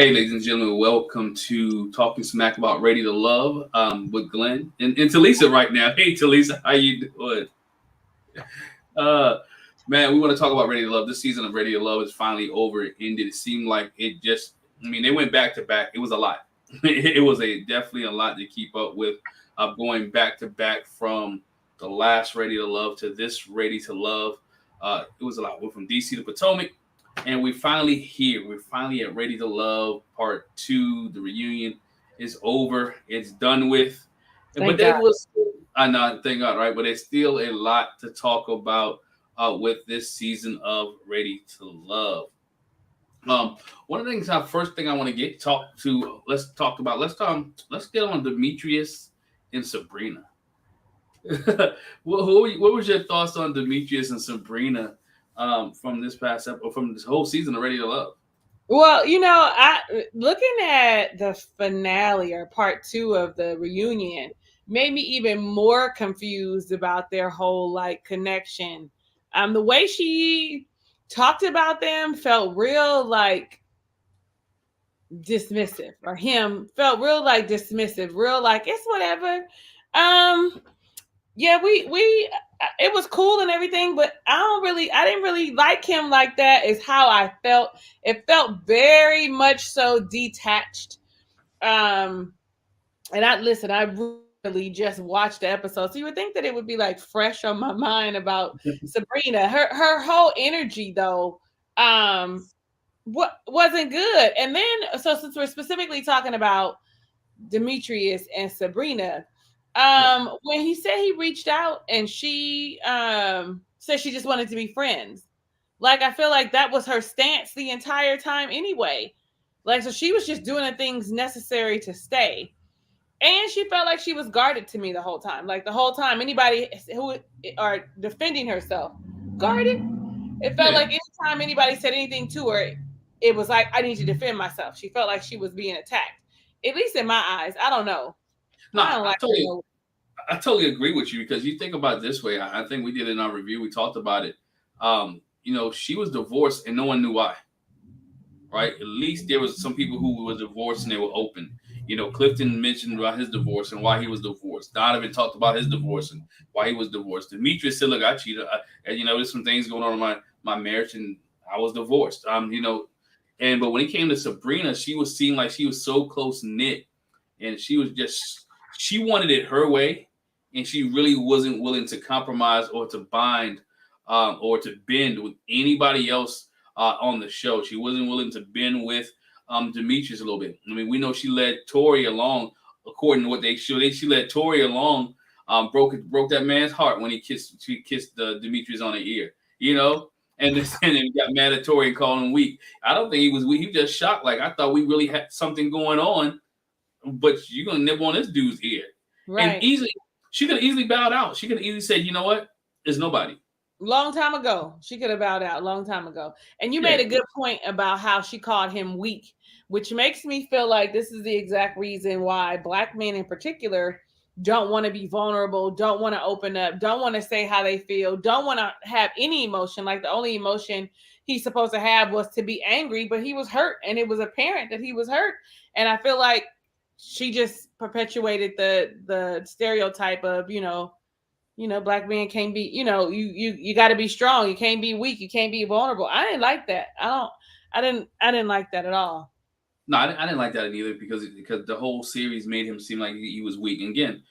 Hey, ladies and gentlemen, welcome to Talking Smack About Ready to Love with Glenn and Talisa right now. Hey, Talisa, how you doing? Man, we want to talk about Ready to Love. This season of Ready to Love is finally over. It ended. It seemed like they went back to back. It was a lot. It was definitely a lot to keep up with. Going back to back from the last Ready to Love to this Ready to Love. It was a lot. We're from DC to Potomac. And we're finally here. We're finally at Ready to Love Part 2. The reunion is over. It's done with. Thank God. I know, thank God, right? But there's still a lot to talk about with this season of Ready to Love. One of the things, first thing I want to let's get on Demetrius and Sabrina. What was your thoughts on Demetrius and Sabrina from this past episode, from this whole season of Ready to Love? Well, looking at the finale or part 2 of the reunion made me even more confused about their whole connection. The way she talked about them felt real dismissive, or him felt real dismissive, real it's whatever. Yeah, we it was cool and everything, but I didn't really like him like that, is how I felt. It felt very much so detached. And I really just watched the episode. So you would think that it would be fresh on my mind about Sabrina. Her whole energy though, wasn't good. And then, so since we're specifically talking about Demetrius and Sabrina, when he said he reached out and she said she just wanted to be friends, I feel like that was her stance the entire time anyway. So she was just doing the things necessary to stay, and she felt like she was guarded to me the whole time. The whole time, anybody who are defending herself, guarded. It felt like anytime anybody said anything to her, it was like, I need to defend myself. She felt like she was being attacked, at least in my eyes. I don't know. No, I totally agree with you, because you think about it this way. I think we did in our review. We talked about it. She was divorced and no one knew why. Right? At least there was some people who were divorced and they were open. Clifton mentioned about his divorce and why he was divorced. Donovan talked about his divorce and why he was divorced. Demetrius said, "Look, I cheated. There's some things going on in my marriage, and I was divorced." But when it came to Sabrina, she was seeing like she was so close knit, and she wanted it her way, and she really wasn't willing to compromise or to bind or to bend with anybody else on the show. She wasn't willing to bend with Demetrius a little bit. I mean, we know she led Tori along, according to what they showed. She led Tori along, broke that man's heart when she kissed Demetrius on the ear, and then got mad at Tori and called him weak. I don't think he was weak. He was just shocked. I thought we really had something going on, but you're gonna nibble on this dude's ear. Right. And she could have easily bowed out. She could have easily said, "You know what? There's nobody." Long time ago, she could have bowed out long time ago. And you made a good point about how she called him weak, which makes me feel like this is the exact reason why Black men in particular don't want to be vulnerable, don't want to open up, don't want to say how they feel, don't want to have any emotion. The only emotion he's supposed to have was to be angry, but he was hurt, and it was apparent that he was hurt. And I feel like she just perpetuated the stereotype of, Black men can't be, you got to be strong. You can't be weak. You can't be vulnerable. I didn't like that. I didn't like that at all. No, I didn't like that either, because the whole series made him seem like he was weak. And again,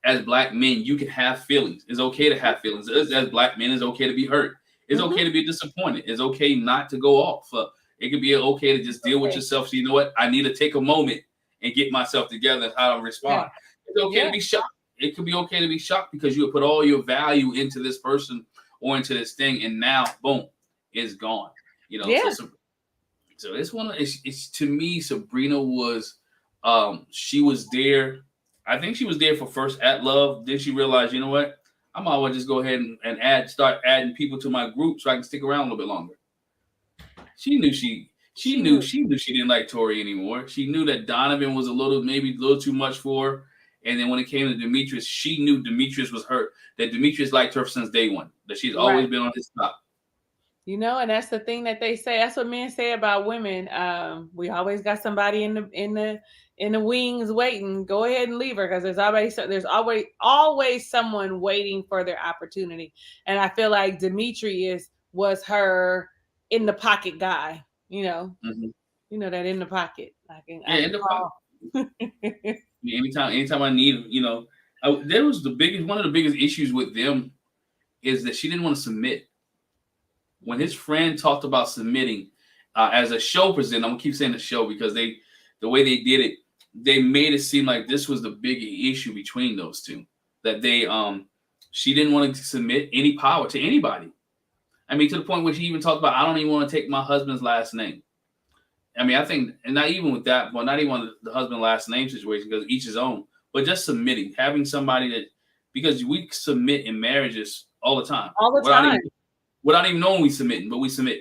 as Black men, you can have feelings. It's okay to have feelings. As Black men, it's okay to be hurt. It's okay to be disappointed. It's okay not to go off. It could be okay to just deal with yourself. So you know what? I need to take a moment and get myself together and how to respond. Yeah. It's okay to be shocked. It could be okay to be shocked, because you put all your value into this person or into this thing, and now, boom, it's gone. So it's it's to me, Sabrina was, she was there. I think she was there for first at love. Then she realized, you know what? I might well just go ahead and start adding people to my group so I can stick around a little bit longer. She knew she didn't like Tori anymore. She knew that Donovan was maybe a little too much for her. And then when it came to Demetrius, she knew Demetrius was hurt, that Demetrius liked her since day one, that she's always been on his top. And that's the thing that they say. That's what men say about women. We always got somebody in the wings waiting. Go ahead and leave her, because there's always someone waiting for their opportunity. And I feel like Demetrius was her in the pocket guy. That in the pocket. In the pocket. Anytime I need, there was one of the biggest issues with them is that she didn't want to submit. When his friend talked about submitting as a show presenter, I'm gonna keep saying the show because the way they did it, they made it seem like this was the big issue between those two. That she didn't want to submit any power to anybody. I mean, to the point where she even talked about, I don't even want to take my husband's last name. I mean, I think, and not even with that, but not even on the husband last name situation, because each his own, but just submitting, having somebody because we submit in marriages all the time. Without even knowing we submitting, but we submit.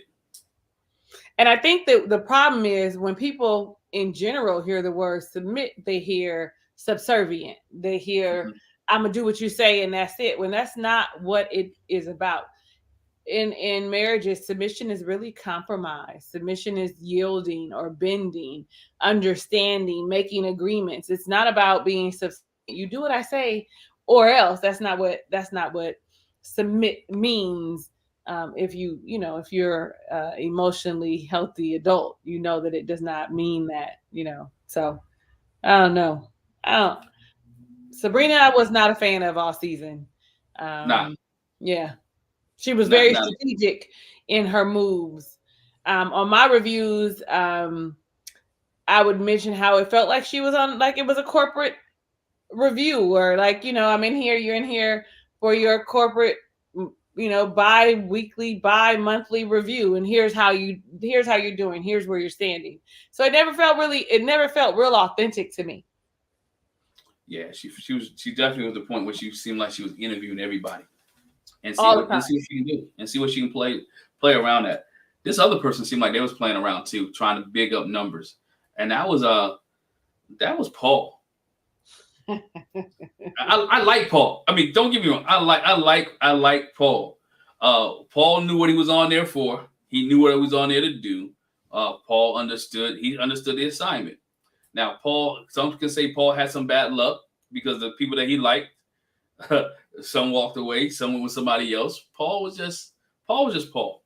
And I think that the problem is when people in general hear the word submit, they hear subservient. They hear, I'm going to do what you say and that's it. When that's not what it is about. In marriages, submission is really compromise. Submission is yielding or bending, understanding, making agreements. It's not about being subservient. You do what I say or else. That's not what submit means. If you're emotionally healthy adult, that it does not mean that, so I don't know. Sabrina, I was not a fan of all season. Yeah. She was very strategic in her moves. On my reviews, I would mention how it felt like she was on, like it was a corporate review, or like, I'm in here, you're in here for your corporate, bi-weekly, bi-monthly review, and here's how you're doing, here's where you're standing. So it never felt real authentic to me. Yeah, she definitely was the point where she seemed like she was interviewing everybody. And see what she can do, and see what she can play around at. This other person seemed like they was playing around too, trying to big up numbers, and that was Paul. I like Paul. I mean, don't get me wrong. I like Paul. Paul knew what he was on there for. He knew what he was on there to do. Paul understood. He understood the assignment. Now, some can say Paul had some bad luck because the people that he liked. Some walked away, some with somebody else. Paul was just Paul.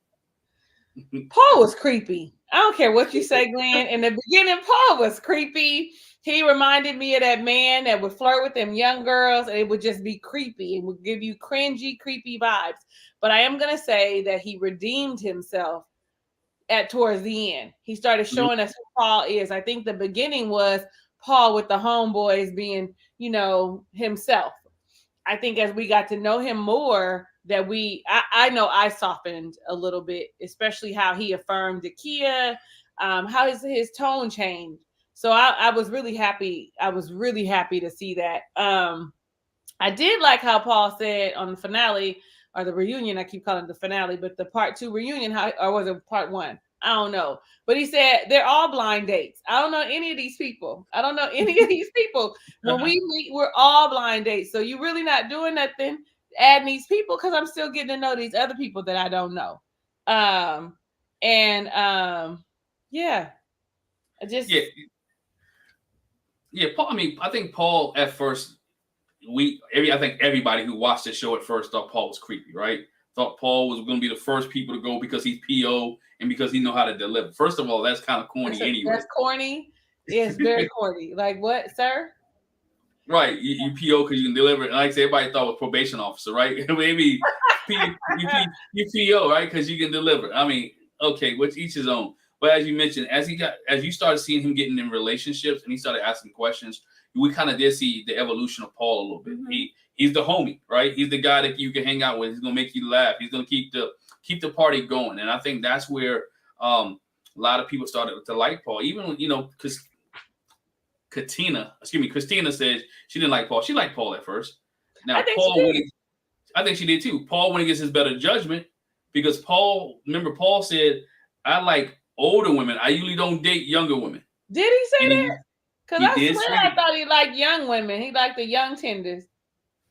Paul was creepy. I don't care what you say, Glenn. In the beginning, Paul was creepy. He reminded me of that man that would flirt with them young girls, and it would just be creepy. It would give you cringy, creepy vibes. But I am going to say that he redeemed himself towards the end. He started showing us who Paul is. I think the beginning was Paul with the homeboys being, himself. I think as we got to know him more, that I know I softened a little bit, especially how he affirmed Zakiya, how his tone changed. So I was really happy. I was really happy to see that. I did like how Paul said on the finale, or the reunion, I keep calling it the finale, but the part 2 reunion, or was it part 1? I don't know. But he said they're all blind dates. I don't know any of these people. When we meet, we're all blind dates. So you're really not doing nothing adding these people, because I'm still getting to know these other people that I don't know. Yeah. Paul, I mean, I think Paul at first, I think everybody who watched the show at first thought Paul was creepy, right? Thought Paul was going to be the first people to go because he's PO and because he know how to deliver. First of all, that's kind of corny anyway. That's corny. It's very corny. Like what, sir? Right, you PO because you can deliver. And like I said, everybody thought it was probation officer, right? Maybe you PO, right? Because you can deliver. I mean, okay, which each his own. But as you mentioned, as you started seeing him getting in relationships and he started asking questions, we kind of did see the evolution of Paul a little bit. Mm-hmm. He's the homie, right? He's the guy that you can hang out with. He's gonna make you laugh. He's gonna keep the party going. And I think that's where a lot of people started to like Paul. Even when, because Christina said she didn't like Paul. She liked Paul at first. Now I think she did too. Paul went against his better judgment because Paul said, I like older women. I usually don't date younger women. Did he say that? Because I thought he liked young women. He liked the young tenders.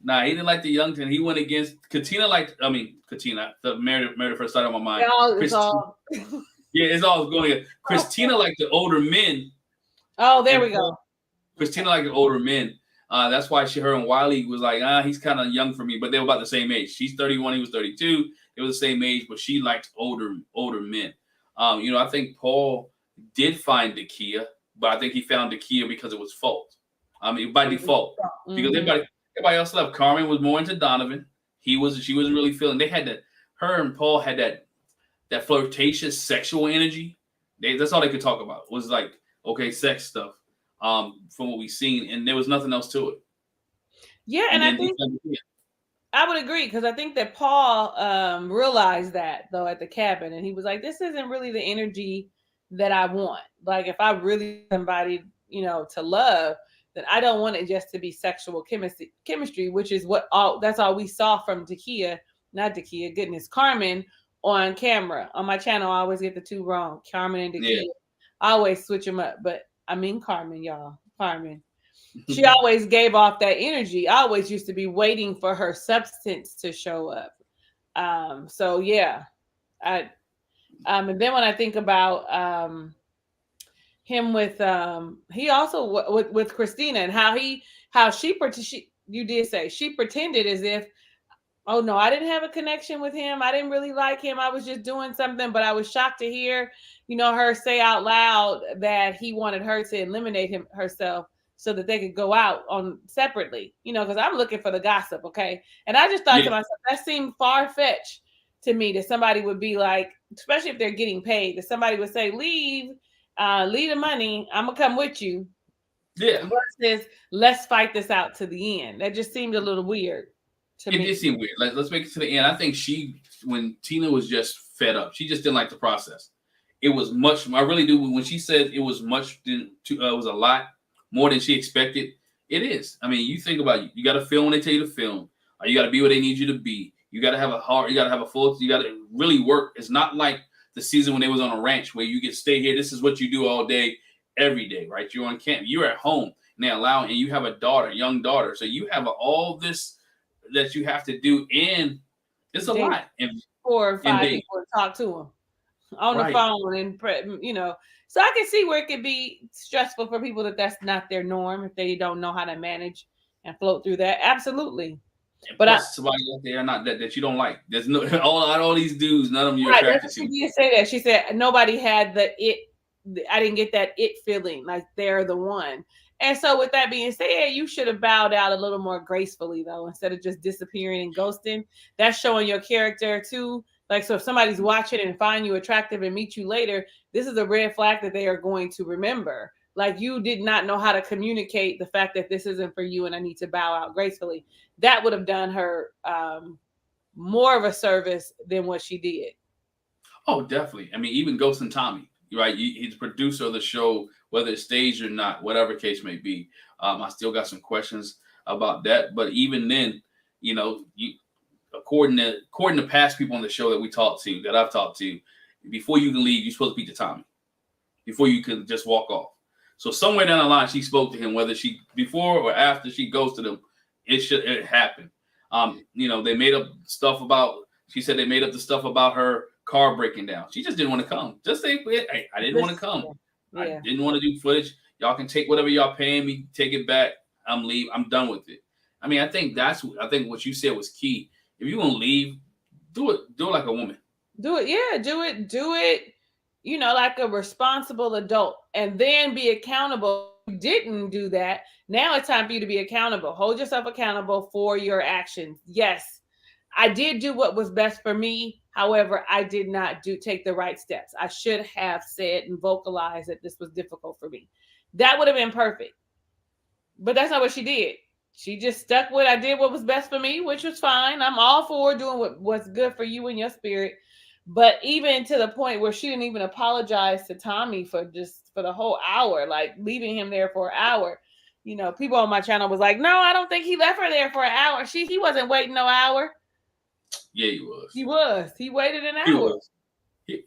Nah, he didn't like the young ten. He went against Katina. Katina. The married first sight on my mind. It's all. Yeah, it's all going against. Christina liked the older men. Oh, there we go. Christina liked the older men. That's why her and Wiley was like, he's kind of young for me, but they were about the same age. She's 31, he was 32. They were the same age, but she liked older men. I think Paul did find Zakiya, but I think he found Zakiya because it was fault. By default, because everybody else left. Carmen was more into Donovan. She wasn't really feeling. Her and Paul had that flirtatious sexual energy. That's all they could talk about. Was like, okay, sex stuff. From what we've seen, and there was nothing else to it. Yeah, and I think I would agree, because I think that Paul realized that though at the cabin, and he was like, "This isn't really the energy that I want. Like, if I really somebody, to love, then I don't want it just to be sexual chemistry, which is that's all we saw from Carmen on camera. On my channel, I always get the two wrong, Carmen and Zakiya. Yeah. I always switch them up, but I mean Carmen, y'all. Carmen. She always gave off that energy. I always used to be waiting for her substance to show up. So yeah. And then when I think about him with he also with Christina, and you did say she pretended as if, oh no, I didn't have a connection with him. I didn't really like him. I was just doing something, but I was shocked to hear, her say out loud that he wanted her to eliminate herself so that they could go out on separately, because I'm looking for the gossip. Okay. And I just thought to myself, that seemed far-fetched to me, that somebody would be like, especially if they're getting paid, that somebody would say, leave the money. I'm gonna come with you. Yeah. Versus let's fight this out to the end. That just seemed a little weird. It did seem weird. Let's make it to the end. I think when Tina was just fed up, she just didn't like the process. It was much. I really do. When she said it was much, it was a lot more than she expected. It is. I mean, you think about it. You got to film when they tell you to film. Or you got to be where they need you to be. You got to have a heart. You got to have a full. You got to really work. It's not like the season when they was on a ranch where you get stay here. This is what you do all day, every day, right? You're on camp. You're at home, and they allow, and you have a young daughter. So you have all this that you have to do, and it's a lot. And 4 or 5 people to talk to them on the phone, and so I can see where it could be stressful for people that's not their norm, if they don't know how to manage and float through that. Absolutely. But somebody out there not that you don't like. There's no all these dudes, none of them you're attracted to. She did say that. She said nobody had the it. I didn't get that it feeling, like they're the one. And so with that being said, you should have bowed out a little more gracefully, though, instead of just disappearing and ghosting. That's showing your character too. Like, so if somebody's watching and find you attractive and meet you later, this is a red flag that they are going to remember. Like, you did not know how to communicate the fact that this isn't for you and I need to bow out gracefully. That would have done her more of a service than what she did. Oh, definitely. I mean, even Ghost and Tommy, right? He's the producer of the show, whether it's staged or not, whatever case may be. I still got some questions about that. But even then, according to past people on the show that I've talked to, before you can leave, you're supposed to speak to Tommy before you can just walk off. So somewhere down the line, she spoke to him, whether she before or after she ghosted him, it happened. They made up stuff about. She said they made up the stuff about her car breaking down. She just didn't want to come. Just say, hey, I didn't want to come. Yeah. I didn't want to do footage. Y'all can take whatever y'all paying me, take it back. I'm done with it. I mean, I think what you said was key. If you're gonna leave, do it like a woman. Do it, yeah. Do it. Like a responsible adult, and then be accountable. You didn't do that. Now it's time for you to be accountable. Hold yourself accountable for your actions. Yes, I did do what was best for me. However, I did not take the right steps. I should have said and vocalized that this was difficult for me. That would have been perfect. But that's not what she did. She just stuck with, I did what was best for me, which was fine. I'm all for doing what's good for you and your spirit. But even to the point where she didn't even apologize to Tommy for the whole hour, like leaving him there for an hour. People on my channel was like, no, I don't think he left her there for an hour. He wasn't waiting no hour. Yeah, he was. He was. He waited an hour.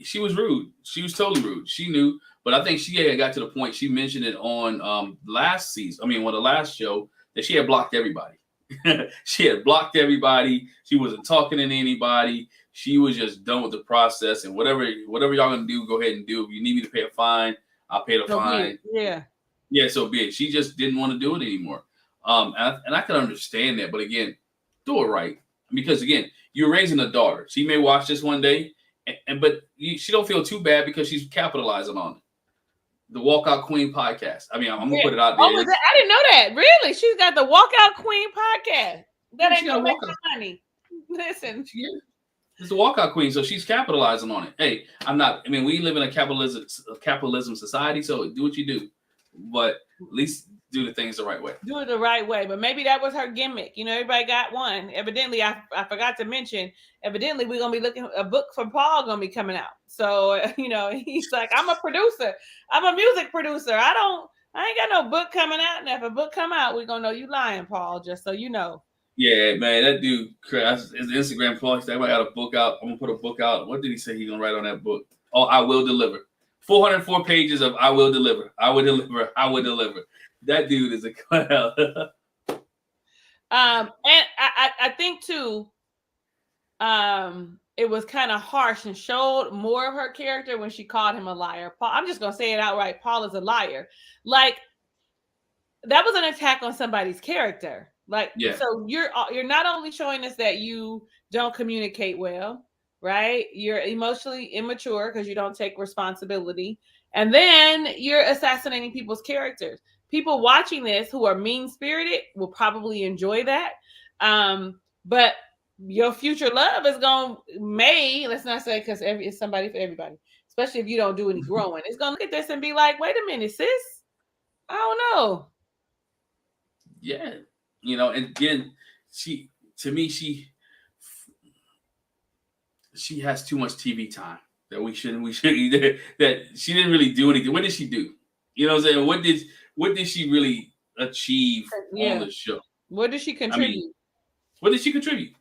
She was rude. She was totally rude. She knew. But I think she had got to the point, she mentioned it on last season. I mean, the last show, that she had blocked everybody. She had blocked everybody. She wasn't talking to anybody. She was just done with the process. And whatever y'all gonna do, go ahead and do. If you need me to pay a fine, I'll pay the fine. Yeah, so be it. She just didn't want to do it anymore. And I can understand that, but again, do it right. Because again, you're raising a daughter. She may watch this one day, but she don't feel too bad because she's capitalizing on it. The Walkout Queen podcast. I mean, I'm gonna put it out there. Oh, I didn't know that. Really? She's got the Walkout Queen podcast. That ain't gonna make no money. Listen. It's the Walkout Queen, so she's capitalizing on it. Hey, I'm not. I mean, we live in a capitalism society, so do what you do, but at least do the things the right way. Do it the right way. But maybe that was her gimmick. You know, everybody got one. Evidently, I forgot to mention. Evidently, we're gonna be looking a book for Paul gonna be coming out. So you know, he's like, I'm a producer. I'm a music producer. I ain't got no book coming out. And if a book come out, we're gonna know you lying, Paul. Just so you know. Yeah, man, that dude, his Instagram post, I got a book out. I'm gonna put a book out. What did he say he's gonna write on that book? Oh, I will deliver. 404 pages of I will deliver. I will deliver. I will deliver. That dude is a clown. And I think too, it was kind of harsh and showed more of her character when she called him a liar. Paul, I'm just gonna say it outright. Paul is a liar. Like that was an attack on somebody's character. Like, so you're not only showing us that you don't communicate well, right? You're emotionally immature because you don't take responsibility. And then you're assassinating people's characters. People watching this who are mean-spirited will probably enjoy that. But your future love is let's not say because it's somebody for everybody, especially if you don't do any growing. It's going to look at this and be like, wait a minute, sis. I don't know. Yeah. You know, and again, she has too much TV time that that she didn't really do anything. What did she do? You know what I'm saying? What did she really achieve on the show? What did she contribute? I mean, what did she contribute?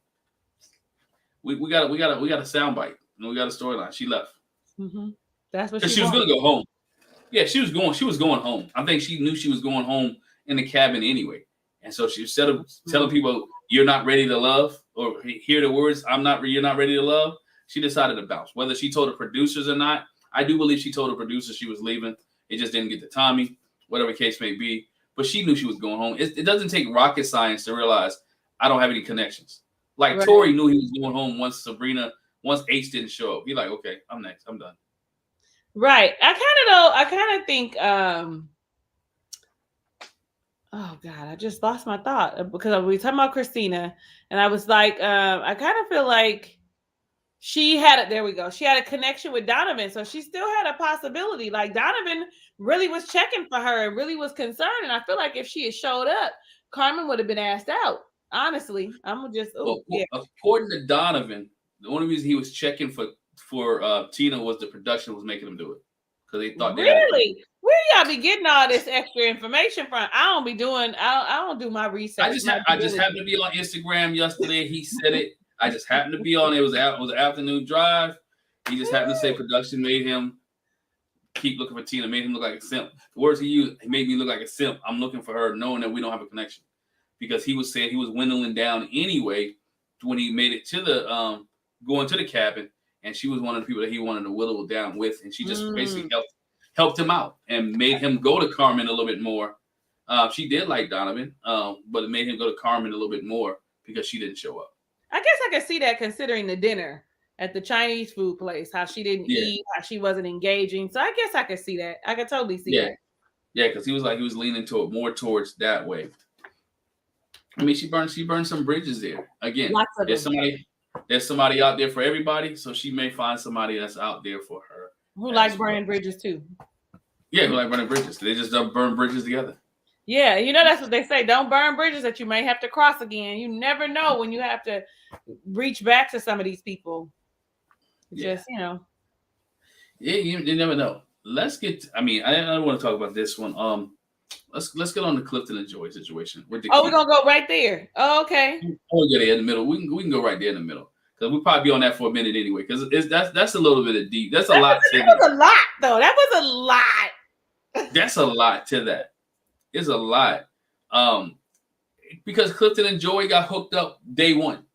We got a soundbite. We got a storyline. She left. Mm-hmm. That's what she was going to go home. Yeah, she was going home. I think she knew she was going home in the cabin anyway. And so she instead of telling people you're not ready to love or hear the words you're not ready to love, she decided to bounce. Whether she told the producers or not, I do believe she told the producers she was leaving. It just didn't get to Tommy, whatever case may be. But she knew she was going home. It doesn't take rocket science to realize I don't have any connections. Like right. Tori knew he was going home once H didn't show up. He's like, okay, I'm next. I'm done. Right. I kind of think oh God, I just lost my thought because we were talking about Christina, and I was like, I kind of feel like she had a connection with Donovan, so she still had a possibility. Like Donovan really was checking for her and really was concerned, and I feel like if she had showed up, Carmen would have been asked out. Honestly, I'm just according to Donovan, the only reason he was checking for Tina was the production was making him do it because they thought really. Where y'all be getting all this extra information from? I don't do my research. I just happened to be on Instagram yesterday. He said it. I just happened to be on it. It was an afternoon drive. He just happened to say production made him keep looking for Tina, made him look like a simp. The words he used, he made me look like a simp. I'm looking for her, knowing that we don't have a connection. Because he was saying he was dwindling down anyway when he made it to the going to the cabin, and she was one of the people that he wanted to whittle down with, and she just basically helped him out and made him go to Carmen a little bit more. She did like Donovan, but it made him go to Carmen a little bit more because she didn't show up. I guess I could see that considering the dinner at the Chinese food place, how she didn't eat, how she wasn't engaging. So I guess I could see that. I could totally see that. Yeah, because he was leaning more towards that way. I mean, she burned some bridges there. Again, there's somebody out there for everybody, so she may find somebody that's out there for her. Who likes burning bridges too? Yeah, who like burning bridges. They just don't burn bridges together. Yeah, you know that's what they say. Don't burn bridges that you may have to cross again. You never know when you have to reach back to some of these people. Just, you know. Yeah, you never know. Let's get. I don't want to talk about this one. Let's get on the Clifton and Joy situation. We're gonna go right there. Oh, okay. We'll get there in the middle. We can go right there in the middle because we'll probably be on that for a minute anyway. Because that's a little bit of deep. That's a lot. That was a lot, though. That was a lot. That's a lot to that. It's a lot. because Clifton and Joy got hooked up day one.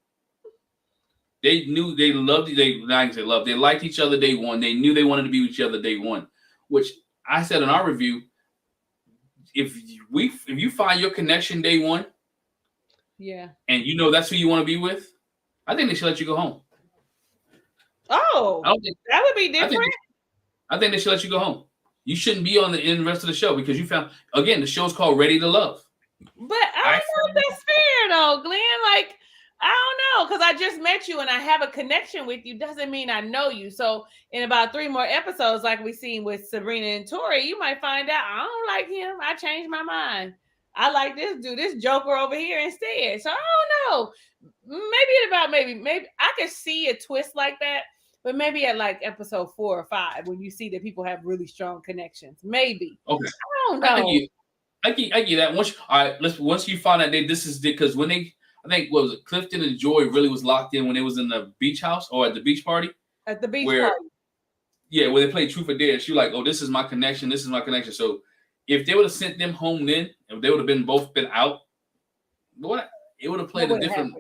They knew they loved. They not say love. They liked each other day one. They knew they wanted to be with each other day one. Which I said in our review, if you find your connection day one, yeah, and you know that's who you want to be with, I think they should let you go home. Oh, that would be different. I think they should let you go home. You shouldn't be on in the rest of the show because you found again the show's called Ready to Love. But I don't know if that's fair though, Glenn. Like I don't know because I just met you and I have a connection with you doesn't mean I know you. So in about 3 more episodes, like we seen with Sabrina and Tori, you might find out I don't like him. I changed my mind. I like this dude, this Joker over here instead. So I don't know. Maybe I could see a twist like that. But maybe at like episode 4 or 5, when you see that people have really strong connections, maybe. Okay, I don't know. I get that. Once you find out this is because when they, I think what was it, Clifton and Joy really was locked in when they was in the beach house or at the beach party. At the beach party. Yeah, where they played Truth or Dare. She was like, "Oh, this is my connection. This is my connection." So if they would have sent them home then, if they would have been both been out, it would have played a different.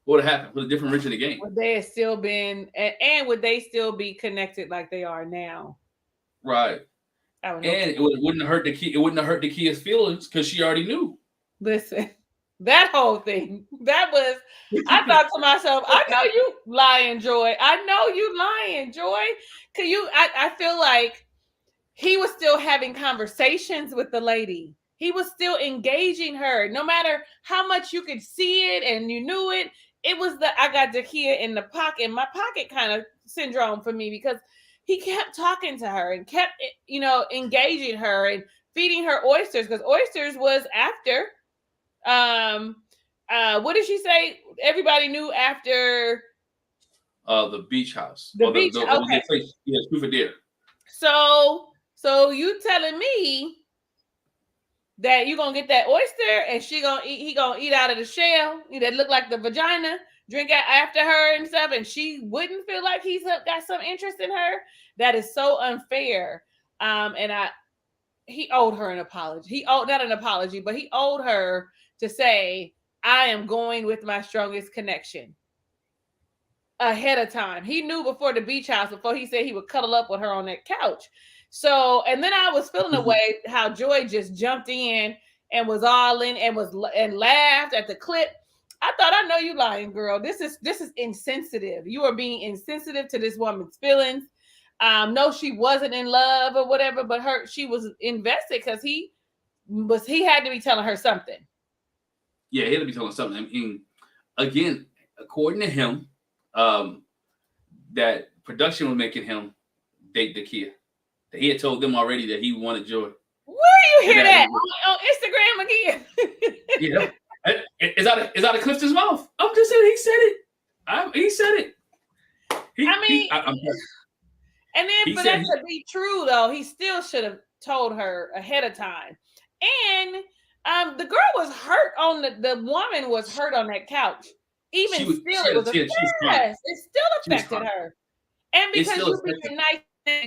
What would have happened? Would a different Richard again? Would they have still been, and would they still be connected like they are now? Right. And it wouldn't hurt the kid. It wouldn't have hurt Zakiya's feelings because she already knew. Listen, that whole thing. That was. I thought to myself, I know you lying, Joy. I know you lying, Joy. Cause I feel like he was still having conversations with the lady. He was still engaging her, no matter how much you could see it and you knew it. It was I got Zakiya in the pocket, my pocket kind of syndrome for me because he kept talking to her and kept, engaging her and feeding her oysters because oysters was after. What did she say? Everybody knew after. The beach house. The beach. Okay. Truth or Dare. So you telling me that you're gonna get that oyster and he gonna eat out of the shell that look like the vagina, drink after her and stuff, and she wouldn't feel like he's got some interest in her? That is so unfair. He owed her an apology. He owed not an apology, but he owed her to say, I am going with my strongest connection ahead of time. He knew before the beach house, before he said he would cuddle up with her on that couch. So, and then I was feeling a way how Joy just jumped in and was all in and laughed at the clip. I thought, I know you lying, girl. This is insensitive. You are being insensitive to this woman's feelings. No, she wasn't in love or whatever, but she was invested because he had to be telling her something. Yeah, he had to be telling something. I mean, again, according to him, that production was making him date Zakiya. He had told them already that he wanted Joy. Where you hear that on Instagram again? Yeah, it's out of Clifton's mouth. I'm just saying he said it. He said it. And then for that to be true, though, he still should have told her ahead of time. And the girl was hurt the woman was hurt on that couch. It still affected her. And because you being nice,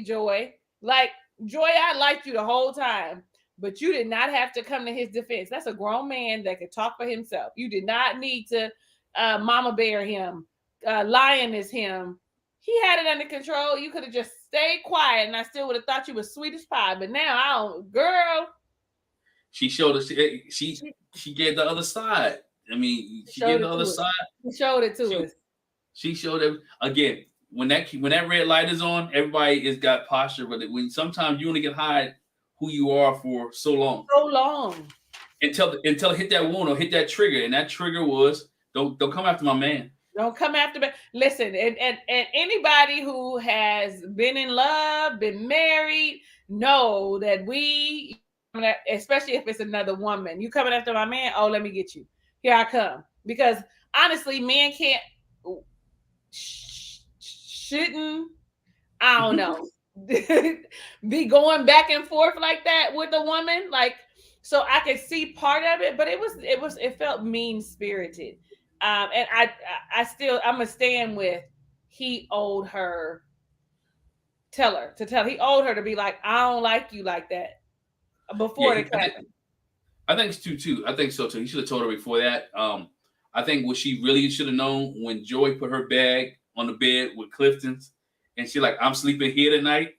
Joy, like Joy, I liked you the whole time, but you did not have to come to his defense. That's a grown man that could talk for himself. You did not need to mama bear him, lioness him. He had it under control. You could have just stayed quiet, and I still would have thought you was sweet as pie. But now I don't, girl. She showed us. She gave the other side. I mean, she gave the other side. She showed it to us. She showed it again. When that red light is on, everybody has got posture. But when sometimes you only can hide who you are for so long. Until it hit that wound or hit that trigger, and that trigger was don't come after my man. Don't come after me. Listen, and anybody who has been in love, been married, know that especially if it's another woman, you coming after my man, oh, let me get you. Here I come. Because honestly, men shouldn't, I don't know, be going back and forth like that with a woman. Like, so I could see part of it, but it felt mean-spirited. And I'm gonna stand with he owed her. He owed her to be like, I don't like you like that before the happened. I think it's too. I think so too. He should have told her before that. I think what she really should have known when Joy put her bag on the bed with Clifton's, and she like, I'm sleeping here tonight,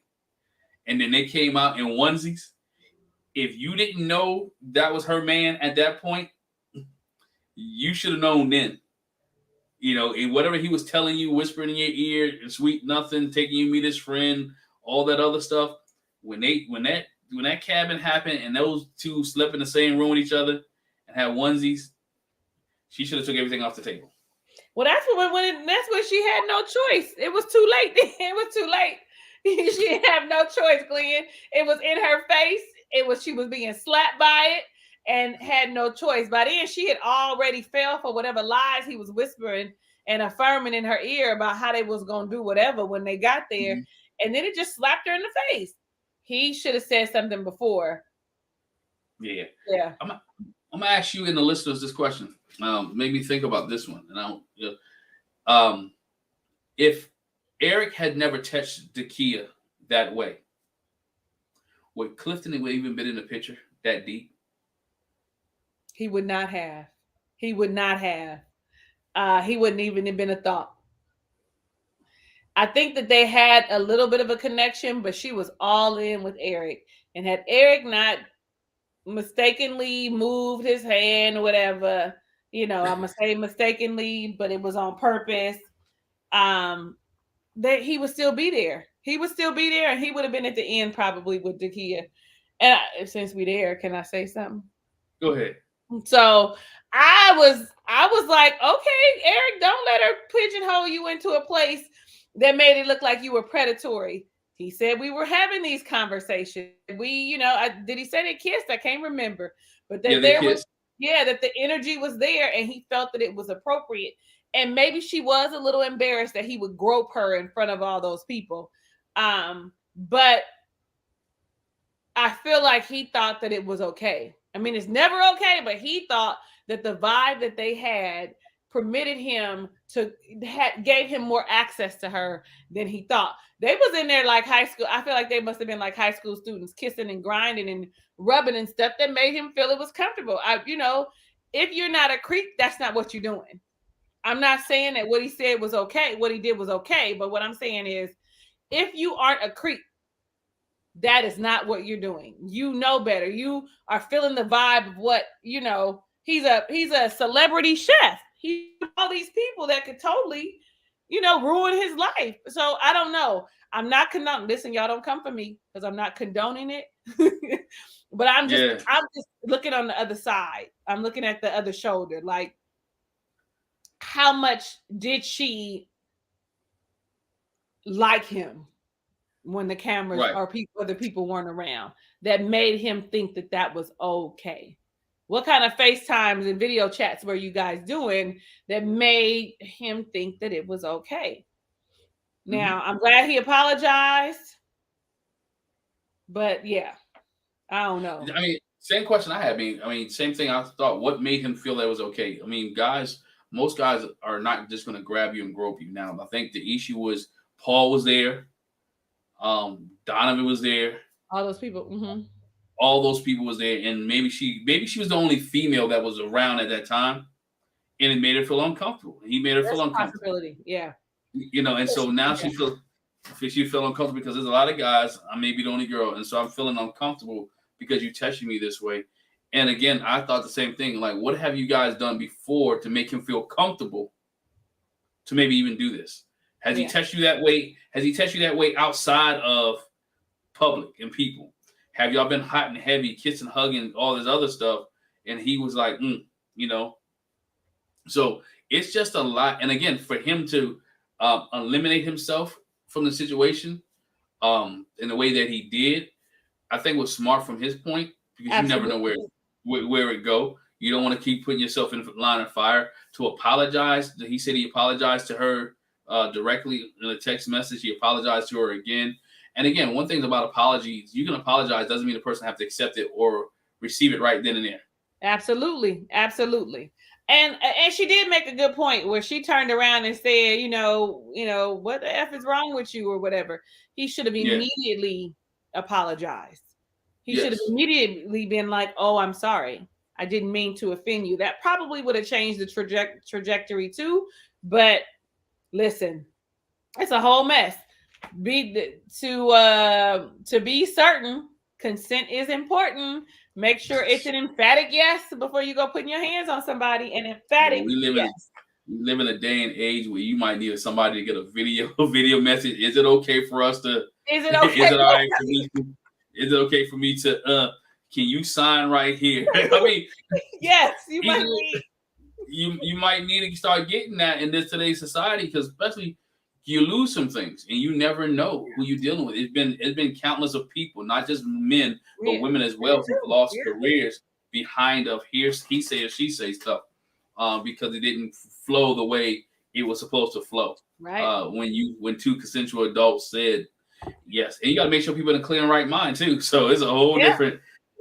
and then they came out in onesies. If you didn't know that was her man at that point, you should have known then. And whatever he was telling you, whispering in your ear, sweet nothing, taking you to meet his friend, all that other stuff. When that cabin happened and those two slept in the same room with each other and had onesies, she should have took everything off the table. Well, that's when she had no choice. It was too late. It was too late. She didn't have no choice, Glenn. It was in her face. She was being slapped by it and had no choice. By then, she had already fell for whatever lies he was whispering and affirming in her ear about how they was gonna do whatever when they got there. Mm-hmm. And then it just slapped her in the face. He should have said something before. Yeah. Yeah. I'm gonna ask you and the listeners this question. Made me think about this one. And if Eric had never touched Zakiya that way, would Clifton have even been in the picture that deep? He would not have. He would not have. He wouldn't even have been a thought. I think that they had a little bit of a connection, but she was all in with Eric. And had Eric not mistakenly moved his hand or whatever, I'm gonna say mistakenly, but it was on purpose, that he would still be there. He would still be there, and he would have been at the end probably with Zakiya. And since we there, can I say something? Go ahead. So I was like, okay, Eric, don't let her pigeonhole you into a place that made it look like you were predatory. He said we were having these conversations. We, did he say they kissed? I can't remember. But that that the energy was there and he felt that it was appropriate. And maybe she was a little embarrassed that he would grope her in front of all those people. But I feel like he thought that it was okay. I mean, it's never okay, but he thought that the vibe that they had permitted him gave him more access to her than he thought. They was in there like high school. I feel like they must have been like high school students kissing and grinding and rubbing and stuff that made him feel it was comfortable. If you're not a creep, that's not what you're doing. I'm not saying that what he said was okay. What he did was okay. But what I'm saying is, if you aren't a creep, that is not what you're doing. You know better. You are feeling the vibe of what, he's a celebrity chef. He's all these people that could totally, ruin his life. So I don't know. I'm not condoning. Listen, y'all don't come for me because I'm not condoning it. But I'm just looking on the other side. I'm looking at the other shoulder. Like, how much did she like him when the cameras or the people weren't around, that made him think that was okay? What kind of FaceTimes and video chats were you guys doing that made him think that it was okay? Now, I'm glad he apologized, but yeah, I don't know. I mean, same question I had. I mean, same thing I thought. What made him feel that was okay? I mean, most guys are not just going to grab you and grope you. Now, I think the issue was Paul was there. Donovan was there. All those people. Mm-hmm. All those people was there, and maybe she was the only female that was around at that time, and it made her feel uncomfortable. He made her feel uncomfortable. Possibility, yeah. And so now she feel uncomfortable because there's a lot of guys. I may be the only girl, and so I'm feeling uncomfortable because you touching me this way. And again, I thought the same thing. Like, what have you guys done before to make him feel comfortable to maybe even do this? Has he touched you that way? Has he touched you that way outside of public and people? Have y'all been hot and heavy, kissing, hugging, all this other stuff? And he was like, So it's just a lot. And again, for him to eliminate himself from the situation in the way that he did, I think was smart from his point, because Absolutely. You never know where it go. You don't want to keep putting yourself in line of fire. To apologize, he said he apologized to her directly in a text message. He apologized to her again. And again, one thing about apologies, you can apologize, doesn't mean the person have to accept it or receive it right then and there. Absolutely. Absolutely. And she did make a good point where she turned around and said, what the F is wrong with you or whatever. He should have immediately apologized. He should have immediately been like, oh, I'm sorry. I didn't mean to offend you. That probably would have changed the trajectory too. But listen, it's a whole mess. To be certain, consent is important. Make sure it's an emphatic yes before you go putting your hands on somebody. An emphatic yes. We live in a day and age where you might need somebody to get a video message. Is it okay for us to? Is it okay? Is it all right for me? Is it okay for me to? Can you sign right here? I mean, yes, you might need. You might need to start getting that in this today's society, because especially you lose some things and you never know who you're dealing with. It's been countless of people, not just men, but women as well, who've lost careers behind of he say or she say stuff, because it didn't flow the way it was supposed to flow. Right. When two consensual adults said yes, and you got to make sure people in a clear and right mind too. So it's a whole different.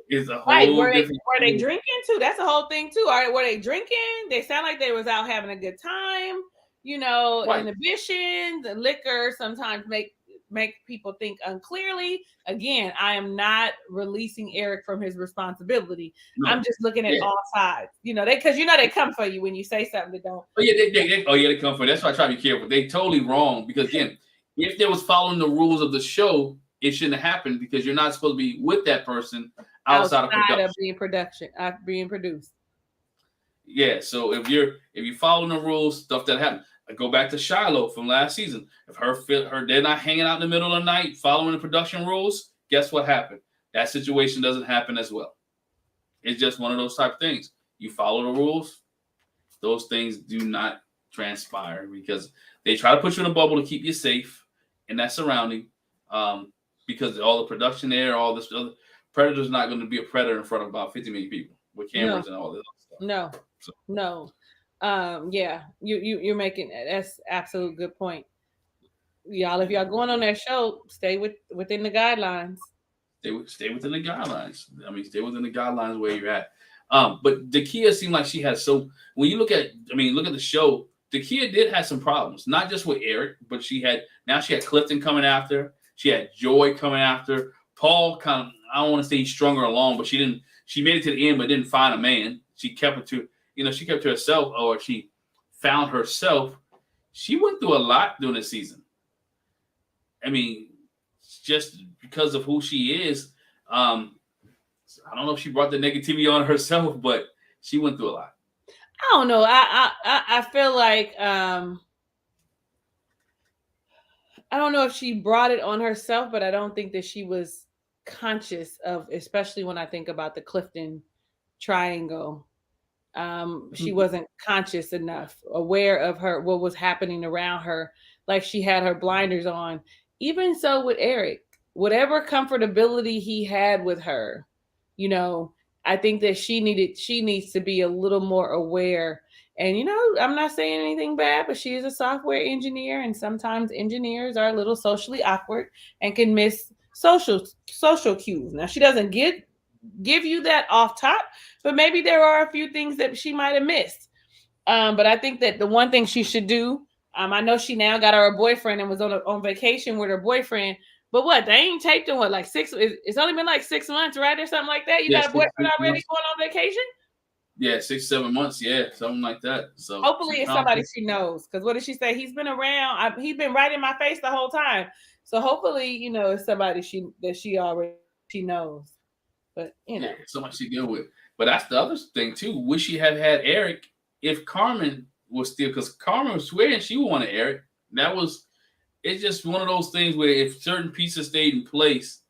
It's a whole were different. They drinking too? That's a whole thing too. Were they drinking? They sound like they was out having a good time. Inhibition, the liquor sometimes make people think unclearly. Again, I am not releasing Eric from his responsibility. No. I'm just looking at all sides. Because they come for you when you say something that don't. Oh yeah, they come for you. That's why I try to be careful. They totally wrong, because again, if they was following the rules of the show, it shouldn't have happened, because you're not supposed to be with that person outside of being produced. Yeah, so if you're following the rules, stuff that happened. I go back to Shiloh from last season. If they're not hanging out in the middle of the night following the production rules, guess what happened? That situation doesn't happen as well. It's just one of those type of things. You follow the rules, those things do not transpire, because they try to put you in a bubble to keep you safe in that surrounding. Because all the production there, all this other Predator's not going to be a predator in front of about 50 million people with cameras and all this other stuff. No. Yeah, you're making that's absolute good point. Y'all, if y'all going on that show, stay within the guidelines. Stay within the guidelines. I mean, stay within the guidelines where you're at. But Zakiya seemed like she had when you look at the show, Zakiya did have some problems, not just with Eric, but she had Clifton coming after her. She had Joy coming after her. Paul kind of, I don't want to say he strung her along, but she made it to the end, but didn't find a man. She kept it to, she kept to herself, or she found herself. She went through a lot during the season. I mean, just because of who she is. I don't know if she brought the negativity on herself, but she went through a lot. I don't know. I feel like I don't know if she brought it on herself, but I don't think that she was conscious of, especially when I think about the Clifton triangle. She wasn't conscious enough, aware of what was happening around her. Like she had her blinders on. Even so with Eric, whatever comfortability he had with her, I think that she needs to be a little more aware. And, I'm not saying anything bad, but she is a software engineer, and sometimes engineers are a little socially awkward and can miss social cues. Now, she doesn't give you that off top, but maybe there are a few things that she might have missed. But I think that the one thing she should do, I know she now got her a boyfriend and was on vacation with her boyfriend, but what, they ain't taped in like 6, it's only been like 6 months, right? Or something like that. You got a boyfriend already going on vacation? Yeah, 6-7 months. Yeah, something like that. So hopefully it's somebody she knows. Because what did she say? He's been around. He's been right in my face the whole time. So hopefully, it's somebody she knows. But somebody she deal with. But that's the other thing too. Would she have had Eric if Carmen was still? Because Carmen was swearing she wanted Eric. It's just one of those things where if certain pieces stayed in place,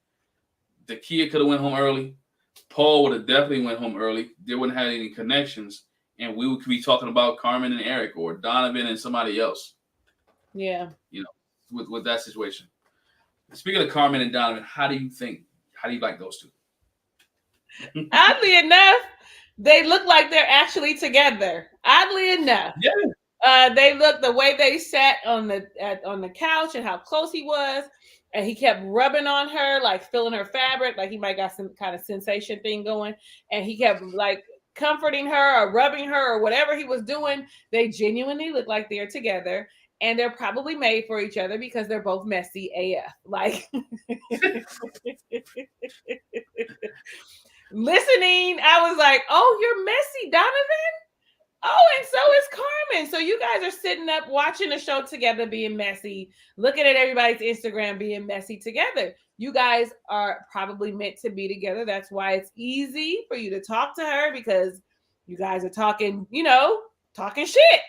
Zakiya could have went home early. Paul would have definitely went home early. They wouldn't have any connections, and we would be talking about Carmen and Eric, or Donovan and somebody else. Yeah. With that situation. Speaking of Carmen and Donovan, how do you like those two? Oddly enough, they look like they're actually together. Oddly enough. Yeah. They look, the way they sat on the couch and how close he was. And he kept rubbing on her, like feeling her fabric, like he might got some kind of sensation thing going. And he kept like comforting her or rubbing her or whatever he was doing. They genuinely look like they're together. And they're probably made for each other because they're both messy AF. Like, listening, I was like, oh, you're messy, Donovan. Oh, and so is Carmen. So you guys are sitting up watching a show together, being messy, looking at everybody's Instagram, being messy together. You guys are probably meant to be together. That's why it's easy for you to talk to her, because you guys are talking, talking shit,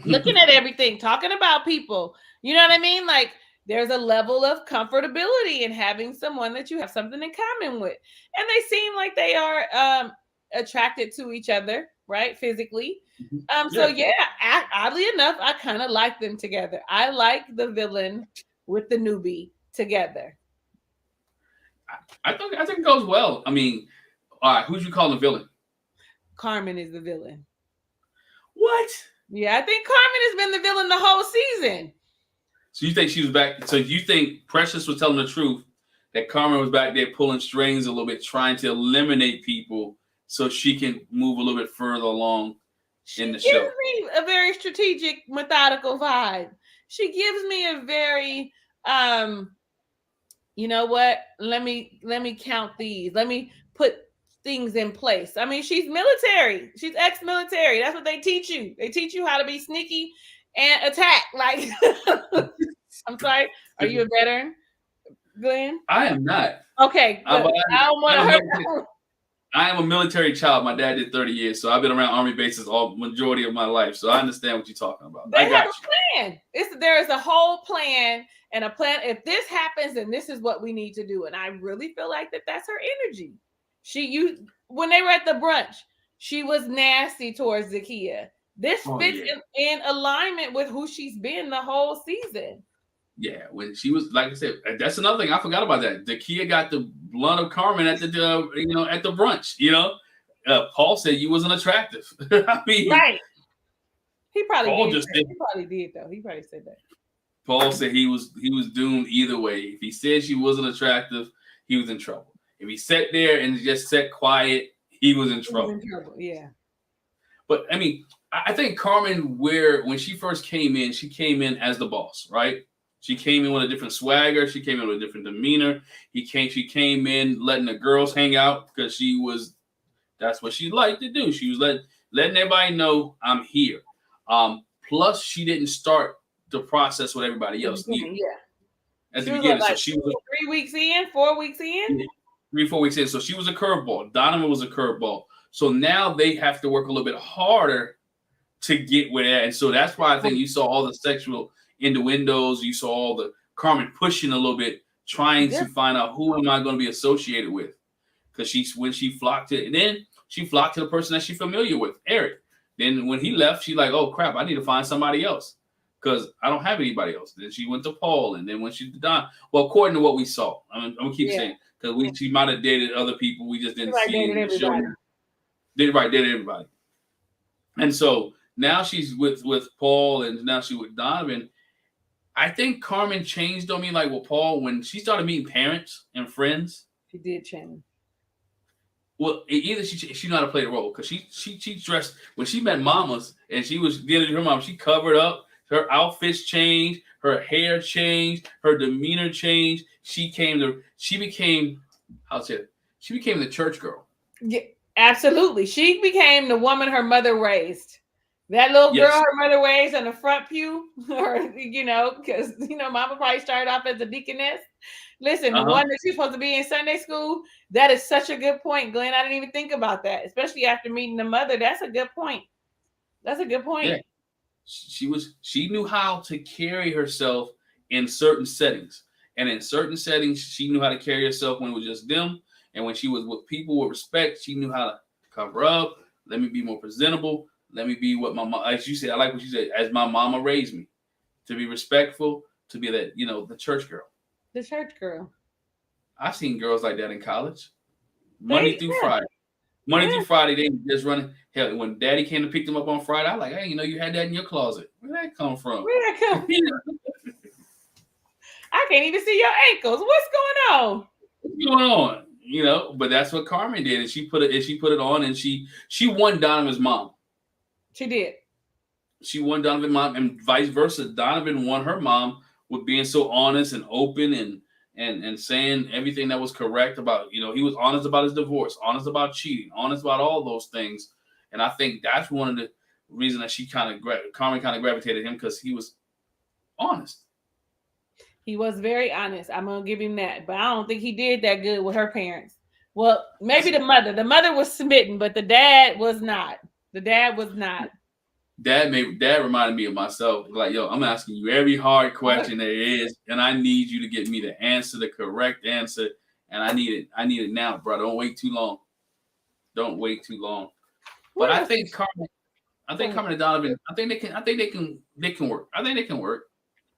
looking at everything, talking about people. You know what I mean? Like, there's a level of comfortability in having someone that you have something in common with. And they seem like they are attracted to each other, right? Physically. So oddly enough, I kind of like them together. I like the villain with the newbie together. I think it goes well. I mean, all right, who'd you call the villain? Carmen is the villain. What? Yeah, I think Carmen has been the villain the whole season. So you think she was back? So you think Precious was telling the truth, that Carmen was back there pulling strings a little bit, trying to eliminate people so she can move a little bit further along in the show? She gives me a very strategic, methodical vibe. She gives me a very, you know what? Let me count these. Let me put things in place. I mean, she's military. She's ex-military. That's what they teach you. They teach you how to be sneaky and attack. Like, I'm sorry. Are you a veteran, Glenn? I am not. Okay. I don't want to hurt. I am a military child. My dad did 30 years, so I've been around Army bases all majority of my life. So I understand what you're talking about. They have a plan. There is a whole plan and a plan. If this happens, then this is what we need to do. And I really feel like that's her energy. When they were at the brunch, she was nasty towards Zakiya. This fits in alignment with who she's been the whole season. Yeah, when she was, like I said, that's another thing I forgot about that. Zakiya got the blunt of Carmen at the at the brunch. Paul said you wasn't attractive. I mean, right? He probably did. He probably did though. He probably said that. Paul said he was doomed either way. If he said she wasn't attractive, he was in trouble. If he sat there and just sat quiet, he was in trouble. Yeah. But I mean, I think Carmen, when she first came in, she came in as the boss, right? She came in with a different swagger. She came in with a different demeanor. She came in letting the girls hang out because that's what she liked to do. She was letting everybody know I'm here. Plus, she didn't start the process with everybody else. Yeah. At the beginning. So she was 3 weeks in, 4 weeks in? 3, 4 weeks in. So she was a curveball. Donovan was a curveball. So now they have to work a little bit harder to get where they're at. And so that's why I think you saw all the sexual innuendos. You saw all the Carmen pushing a little bit, trying to find out who am I going to be associated with. Because when she flocked to, and then she flocked to the person that she's familiar with, Eric. Then when he left, she's like, oh crap, I need to find somebody else because I don't have anybody else. Then she went to Paul, and then when she Don, well, according to what we saw, I'm gonna keep saying because she might have dated other people, we just didn't see it in the show. Dated everybody. And so now she's with Paul, and now she's with Donovan. I think Carmen changed on me like with Paul when she started meeting parents and friends. She did change. Well, either she knew how to play the role because she dressed when she met mamas and she was dealing with her mom. She covered up, her outfits changed, her hair changed, her demeanor changed. She became the church girl. Yeah, absolutely. She became the woman her mother raised. That little girl her mother raised in the front pew, or because mama probably started off as a deaconess. Listen, the one that she's supposed to be in Sunday school, that is such a good point, Glenn. I didn't even think about that, especially after meeting the mother. That's a good point. Yeah. She knew how to carry herself in certain settings. And in certain settings, she knew how to carry herself when it was just them. And when she was with people with respect, she knew how to cover up. Let me be more presentable. Let me be what my mom, as you said, I like what you said, as my mama raised me, to be respectful, to be that, the church girl. The church girl. I've seen girls like that in college. Monday through Friday. Through Friday, they just running. Hell, when daddy came to pick them up on Friday, I was like, hey, you had that in your closet. Where'd that come from? I can't even see your ankles. What's going on? What's going on? But that's what Carmen did. And she put it on, and she won Donovan's mom. She did. She won Donovan's mom, and vice versa. Donovan won her mom with being so honest and open and and saying everything that was correct about, he was honest about his divorce, honest about cheating, honest about all those things. And I think that's one of the reasons that Carmen kind of gravitated him, because he was honest. He was very honest. I'm gonna give him that, but I don't think he did that good with her parents. Well, maybe the mother. The mother was smitten, but the dad was not. The dad was not. Dad reminded me of myself. Like, yo, I'm asking you every hard question there is, and I need you to get me the answer, the correct answer, and I need it now, bro. Don't wait too long. Don't wait too long. But I think Carmen and Donovan, I think they can work. I think they can work.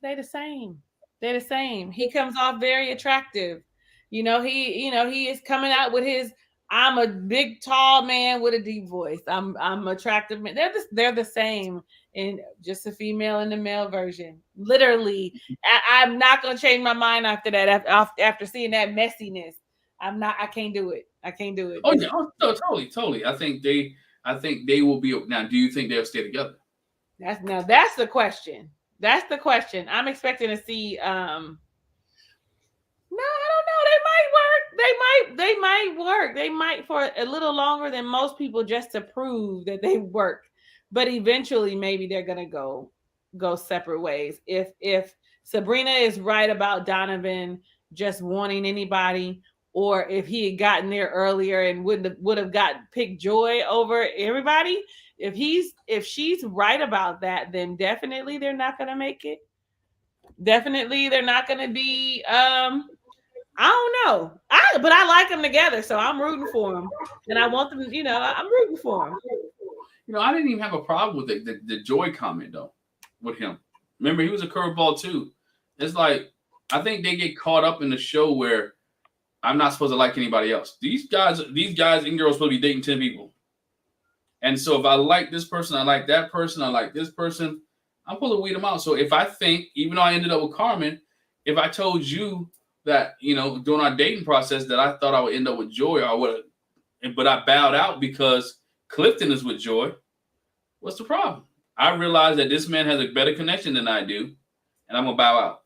They're the same. They're the same. He comes off very attractive. He is coming out with his, I'm a big tall man with a deep voice. I'm attractive man. They're the same, in just a female and a male version. Literally, I'm not gonna change my mind after that. After seeing that messiness, I can't do it. I can't do it. Oh yeah, no, totally. I think they will be. Now, do you think they'll stay together? That's the question. That's the question. I'm expecting to see. No, I don't know. They might work. They might for a little longer than most people, just to prove that they work. But eventually, maybe they're gonna go separate ways. If Sabrina is right about Donovan just wanting anybody, or if he had gotten there earlier and would have picked Joy over everybody. If she's right about that, then definitely they're not gonna make it. Definitely they're not gonna be I don't know. But I like them together, so I'm rooting for them, and I want them. I'm rooting for them. I didn't even have a problem with the Joy comment though, with him. Remember, he was a curveball too. It's like, I think they get caught up in the show where I'm not supposed to like anybody else. These guys and girls supposed to be dating 10 people, and so if I like this person, I like that person, I like this person, I'm supposed to weed them out. So if I think, even though I ended up with Carmen, if I told you that, during our dating process, that I thought I would end up with Joy, but I bowed out because Clifton is with Joy, what's the problem? I realized that this man has a better connection than I do, and I'm gonna bow out.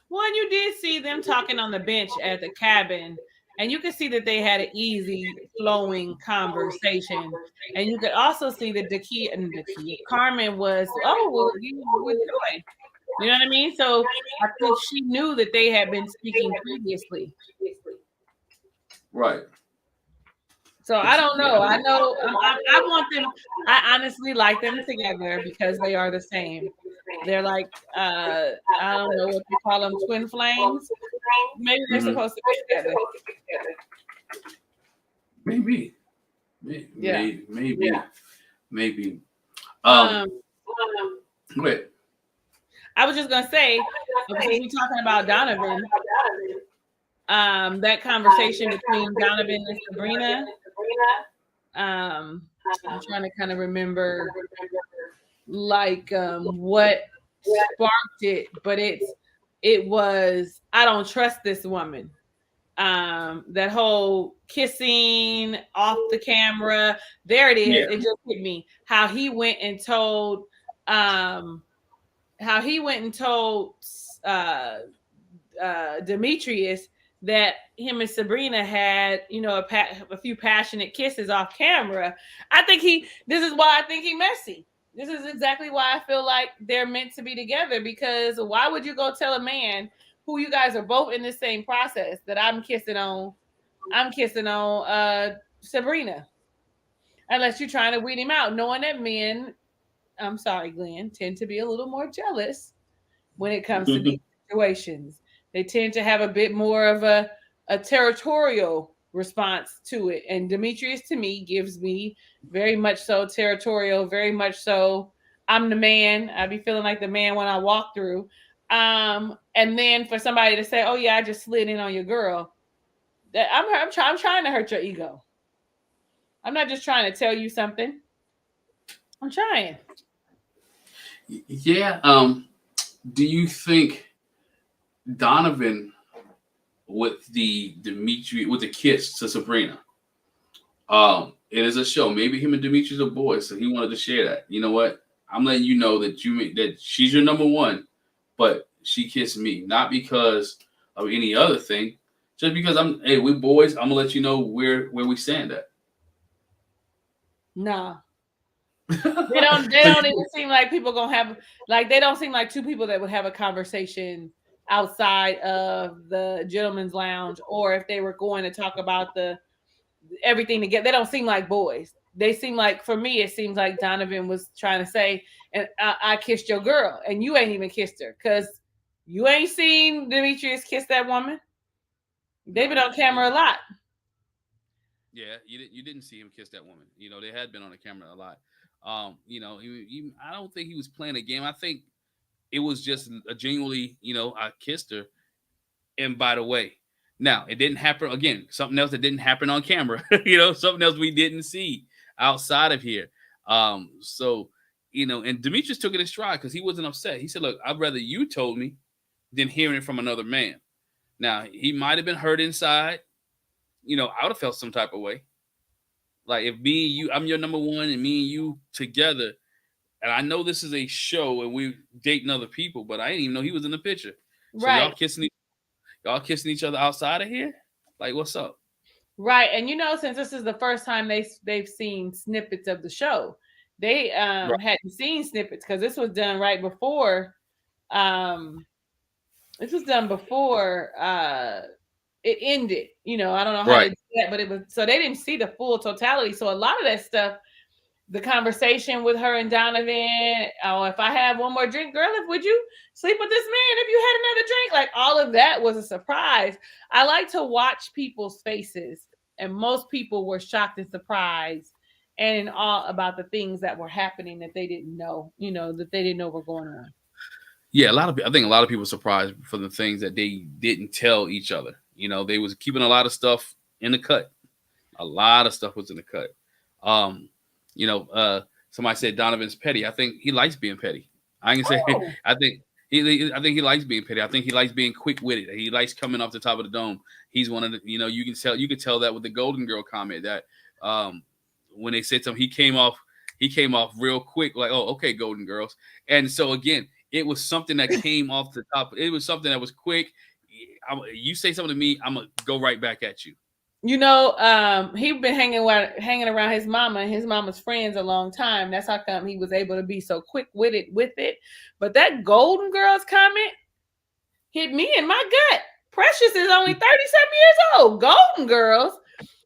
Well, and you did see them talking on the bench at the cabin, and you could see that they had an easy flowing conversation. And you could also see that Carmen was, with Joy. You know what I mean? So I think she knew that they had been speaking previously. Right. So I don't know. I know I want them. I honestly like them together because they are the same. They're like, I don't know what you call them, twin flames. Maybe they're supposed to be together. Maybe. Go ahead. I was just gonna say, because we're talking about Donovan, that conversation between Donovan and Sabrina. I'm trying to kind of remember, like, what sparked it, but it was, I don't trust this woman. That whole kissing off the camera, there it is. Yeah. It just hit me how he went and told Demetrius that him and Sabrina had, a few passionate kisses off camera. This is why I think he's messy. This is exactly why I feel like they're meant to be together, because why would you go tell a man who you guys are both in the same process that I'm kissing on Sabrina, unless you're trying to weed him out, knowing that men, I'm sorry, Glenn, tend to be a little more jealous when it comes to these situations. They tend to have a bit more of a territorial response to it. And Demetrius, to me, gives me very much so territorial, very much so I'm the man. I be feeling like the man when I walk through. And then for somebody to say, oh yeah, I just slid in on your girl, that I'm trying to hurt your ego. I'm not just trying to tell you something. I'm trying. Yeah. Do you think Donovan with the kiss to Sabrina? It is a show. Maybe him and Demetrius are boys, so he wanted to share that. You know what? I'm letting you know that she's your number one, but she kissed me, not because of any other thing. Just because hey, we boys, I'm gonna let you know where we stand at. No. They don't even seem like people gonna have like they don't seem like two people that would have a conversation outside of the gentleman's lounge, or if they were going to talk about the everything together. They don't seem like boys. They seem like, for me, it seems like Donovan was trying to say, and I kissed your girl, and you ain't even kissed her, because you ain't seen Demetrius kiss that woman. They've been on camera a lot. Yeah, you didn't see him kiss that woman. You know, they had been on the camera a lot. You know, I don't think he was playing a game. I think it was just a genuinely, you know, I kissed her. And by the way, now it didn't happen again. Something else that didn't happen on camera. You know, something else we didn't see outside of here. So you know, and Demetrius took it in stride because he wasn't upset. He said, "Look, I'd rather you told me than hearing it from another man." Now he might have been hurt inside. You know, I would have felt some type of way. Like if me and you, I'm your number one, and me and you together, and I know this is a show and we dating other people, but I didn't even know he was in the picture. So Right. y'all kissing each other outside of here? Like, what's up? Right. And you know, since this is the first time they've seen snippets of the show, they Right. hadn't seen snippets because this was done right before this was done before it ended. You know, I don't know how Right. they did that, but it was so they didn't see the full totality. So a lot of that stuff, the conversation with her and Donovan, oh, if I have one more drink, girl, would you sleep with this man if you had another drink? Like all of that was a surprise. I like to watch people's faces, and most people were shocked and surprised and in awe about the things that were happening that they didn't know, you know, that they didn't know were going on. Yeah, I think a lot of people were surprised for the things that they didn't tell each other. You know, they was keeping a lot of stuff in the cut. A lot of stuff was in the cut. You know, somebody said Donovan's petty. I think he likes being petty. I can say I think he likes being petty. I think he likes being quick witted. He likes coming off the top of the dome. He's one of the, you know, you can tell that with the Golden Girl comment that when they said something, he came off real quick, like, oh, okay, Golden Girls. And so again, it was something that came off the top. It was something that was quick. You say something to me, I'm gonna go right back at you. You know, he'd been hanging around his mama and his mama's friends a long time. That's how come he was able to be so quick-witted with it. But that Golden Girls comment hit me in my gut. Precious is only 37 years old. Golden Girls.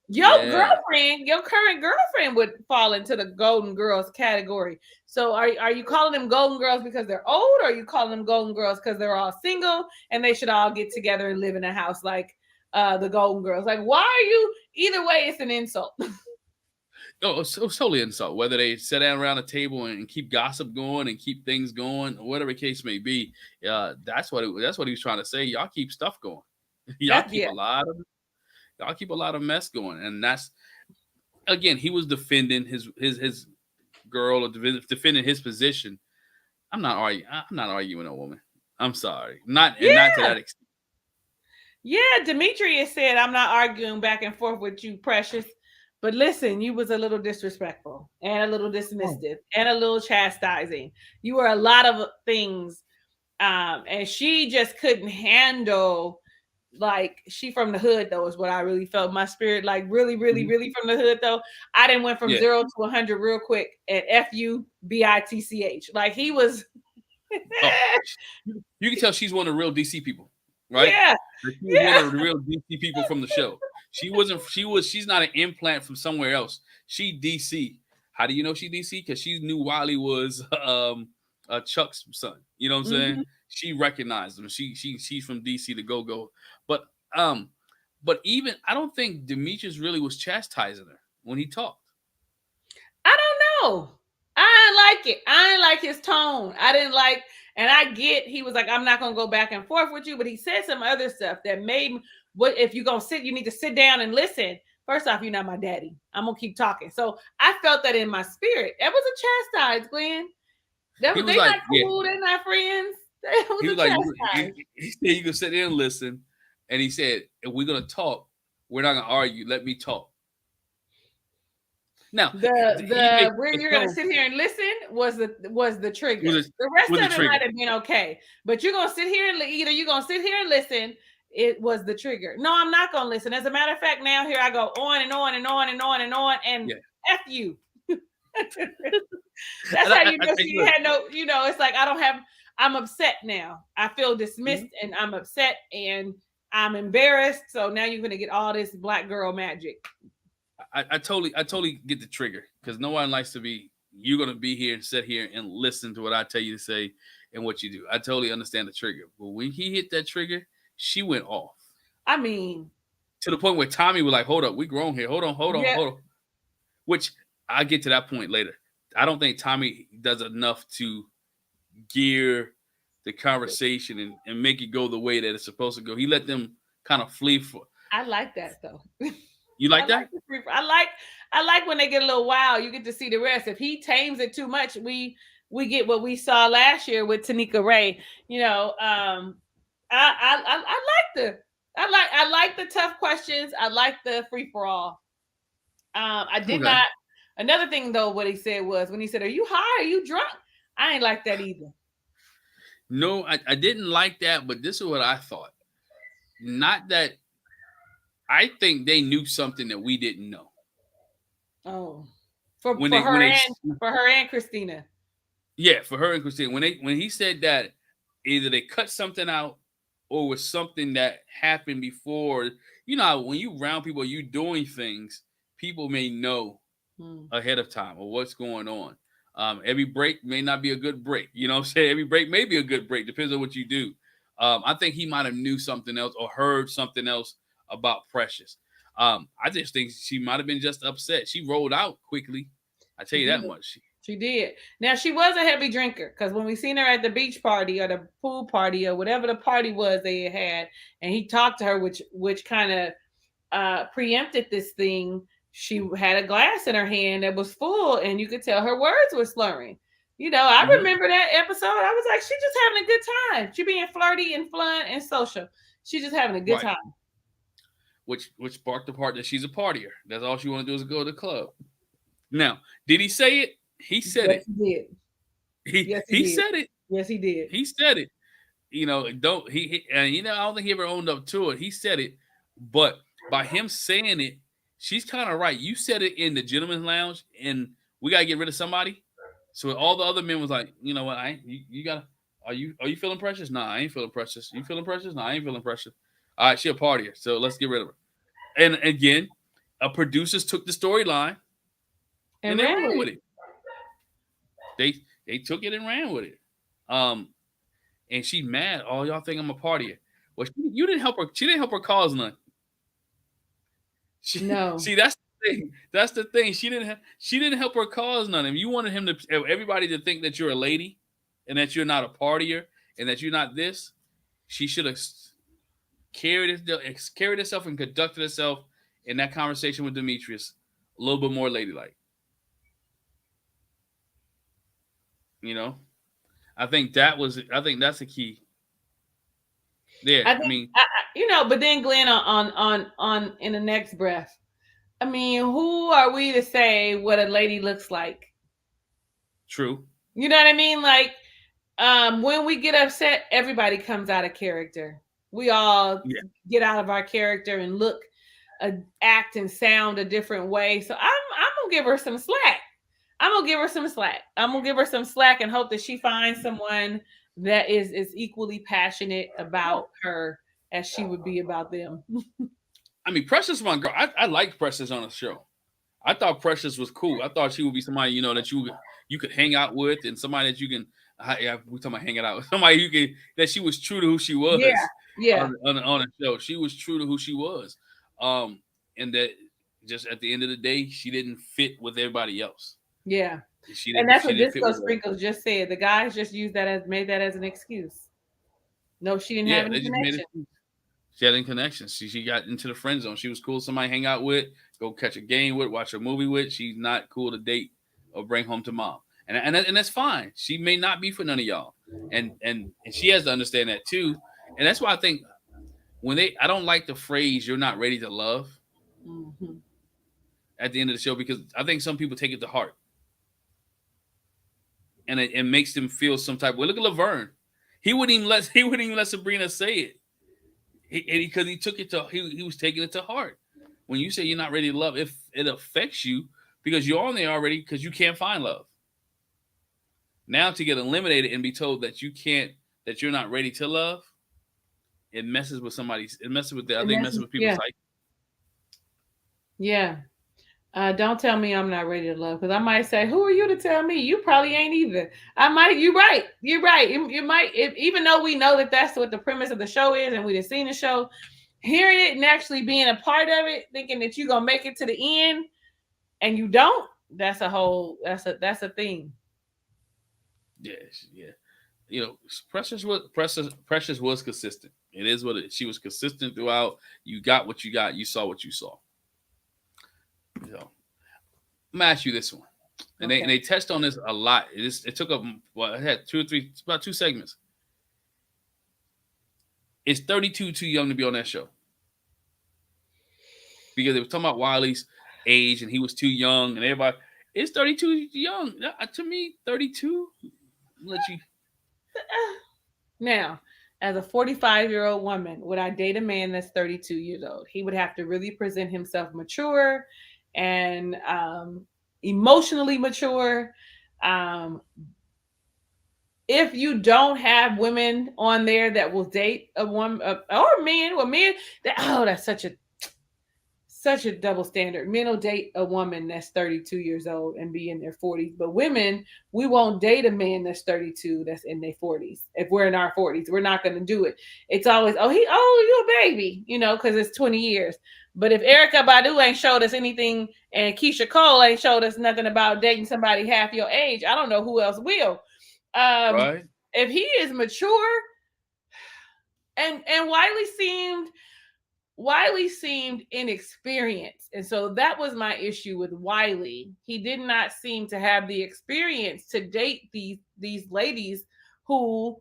Your girlfriend, your current girlfriend would fall into the Golden Girls category. So are you calling them Golden Girls because they're old, or are you calling them Golden Girls because they're all single and they should all get together and live in a house like the Golden Girls? Like, why are you? Either way, it's an insult. No, it's totally an insult. Whether they sit down around a table and keep gossip going and keep things going, whatever the case may be, that's what he was trying to say. Y'all keep stuff going. Y'all keep a lot of mess going, and that's, again, he was defending his girl, or defending his position. I'm not arguing a woman. I'm sorry, not to that extent. Yeah, Demetrius said, "I'm not arguing back and forth with you, Precious. But listen, you was a little disrespectful and a little dismissive and a little chastising. You were a lot of things, and she just couldn't handle." Like, she from the hood though, is what I really felt. My spirit, like, really from the hood though. I didn't went from 0 to 100 real quick at FUBITCH. Like, he was. You can tell she's one of the real DC people, right? Yeah, she's one of the real DC people from the show. She's not an implant from somewhere else. She DC. How do you know she DC? Because she knew Wiley was Chuck's son. You know what I'm saying? She recognized him. She's from DC to go. But even I don't think Demetrius really was chastising her when he talked. I don't know. I didn't like it. I didn't like his tone. I didn't like, and I get he was like, I'm not gonna go back and forth with you, but he said some other stuff that made me, what if you're gonna sit, you need to sit down and listen. First off, you're not my daddy. I'm gonna keep talking. So I felt that in my spirit. That was a chastise, Glenn. They like, not cool, they're not friends. He was like, he said you can sit there and listen. And he said, if we're gonna talk, we're not gonna argue. Let me talk. Now, the where you're gonna sit here and listen was the trigger. The rest of it might have been okay, but you're gonna sit here and either you're gonna sit here and listen it was the trigger. No, I'm not gonna listen. As a matter of fact, now here I go on and on and on and on and on and F you. That's how you know she had no, it's like I'm upset now. I feel dismissed and I'm upset and I'm embarrassed. So now you're gonna get all this black girl magic. I totally get the trigger because no one likes to be. You're gonna be here and sit here and listen to what I tell you to say and what you do. I totally understand the trigger, but when he hit that trigger, she went off. I mean, to the point where Tommy was like, "Hold up, we grown here. Hold on." Which I'll get to that point later. I don't think Tommy does enough to gear the conversation and make it go the way that it's supposed to go. He let them kind of flee for. I like that though. You like that? I like when they get a little wild. You get to see the rest. If he tames it too much, we get what we saw last year with Tanika Ray. I like the tough questions. I like the free for all. I did not. Another thing though, what he said was when he said, "Are you high? Are you drunk?" I ain't like that either. No, I didn't like that, but this is what I thought. Not that. I think they knew something that we didn't know. Oh, for her and Christina. Yeah, for her and Christina. When he said that, either they cut something out or was something that happened before. When you round people, you doing things, people may know ahead of time or what's going on. Every break may not be a good break. You know what I'm saying? Every break may be a good break. Depends on what you do. I think he might have knew something else or heard something else about Precious. I just think she might have been just upset. She rolled out quickly. I tell you that much. She did. Now she was a heavy drinker because when we seen her at the beach party or the pool party or whatever the party was they had, and he talked to her, which kind of preempted this thing. She had a glass in her hand that was full, and you could tell her words were slurring. I remember that episode. I was like, she's just having a good time. She being flirty and fun and social. She's just having a good time. Which sparked the part that she's a partier. That's all she want to do is go to the club. Now, did he say it? He said it. He did. He said it. Yes, he did. He said it. I don't think he ever owned up to it. He said it, but by him saying it, she's kind of right. You said it in the gentleman's lounge, and we gotta get rid of somebody. So all the other men was like, you know what? You gotta. Are you feeling Precious? Nah, I ain't feeling Precious. You feeling Precious? Nah, I ain't feeling Precious. All right, she a partier, so let's get rid of her. And again, producers took the storyline and they ran with it. They took it and ran with it. And she mad. Oh, y'all think I'm a partier? Well, you didn't help her. She didn't help her cause none. No. See, that's the thing. That's the thing. She didn't help her cause none. If you wanted everybody to think that you're a lady and that you're not a partier and that you're not this, she should have carried herself and conducted herself in that conversation with Demetrius a little bit more ladylike. I think that's the key. There, but then Glenn on in the next breath. I mean, who are we to say what a lady looks like? True. You know what I mean? Like, when we get upset, everybody comes out of character. We all get out of our character and look, act and sound a different way. So I'm gonna give her some slack. I'm gonna give her some slack and hope that she finds someone that is equally passionate about her as she would be about them. I mean, Precious one girl. I liked Precious on the show. I thought Precious was cool. I thought she would be somebody that you could hang out with and somebody that you can. We're talking about hanging out with somebody that she was true to who she was. Yeah. On the show, she was true to who she was, and that just at the end of the day, she didn't fit with everybody else. Yeah, and that's what Disco Sprinkles just said. The guys just made that as an excuse. No, she didn't have any connection. She had any connections. She got into the friend zone. She was cool. Somebody hang out with, go catch a game with, watch a movie with. She's not cool to date or bring home to mom, and that's fine. She may not be for none of y'all, and she has to understand that too. And that's why I think I don't like the phrase "you're not ready to love" at the end of the show, because I think some people take it to heart. And it makes them feel some type of way. Look at Laverne. He wouldn't even let Sabrina say it. Because he took it to he was taking it to heart. When you say you're not ready to love, if it affects you because you're on there already because you can't find love. Now to get eliminated and be told that you can't, that you're not ready to love, it messes with somebody's. It messes with the. I think messes with people's psyche. Yeah. Don't tell me I'm not ready to love, because I might say, "Who are you to tell me?" You probably ain't either. I might. You're right. You're right. You might. Even though we know that that's what the premise of the show is, and we've seen the show, hearing it and actually being a part of it, thinking that you're gonna make it to the end, and you don't. That's a whole. That's a thing. Yes. Yeah. You know, Precious was consistent. It is what it is. She was consistent throughout. You got what you got. You saw what you saw. You know, I'm gonna ask you this one, and they touched on this a lot. It took up it had about 2 segments. Is 32 too young to be on that show? Because they were talking about Wiley's age and he was too young, and everybody, is 32 young? To me, 32. Let you. Now, as a 45-year-old woman, would I date a man that's 32 years old? He would have to really present himself mature and emotionally mature. If you don't have women on there that will date a woman or men, that's such a double standard. Men will date a woman that's 32 years old and be in their 40s, but women, we won't date a man that's 32 that's in their 40s. If we're in our 40s, we're not going to do it. It's always, you a baby, because it's 20 years. But if Erykah Badu ain't showed us anything and Keisha Cole ain't showed us nothing about dating somebody half your age, I don't know who else will. Right. If he is mature, and Wiley seemed inexperienced. And so that was my issue with Wiley. He did not seem to have the experience to date these ladies who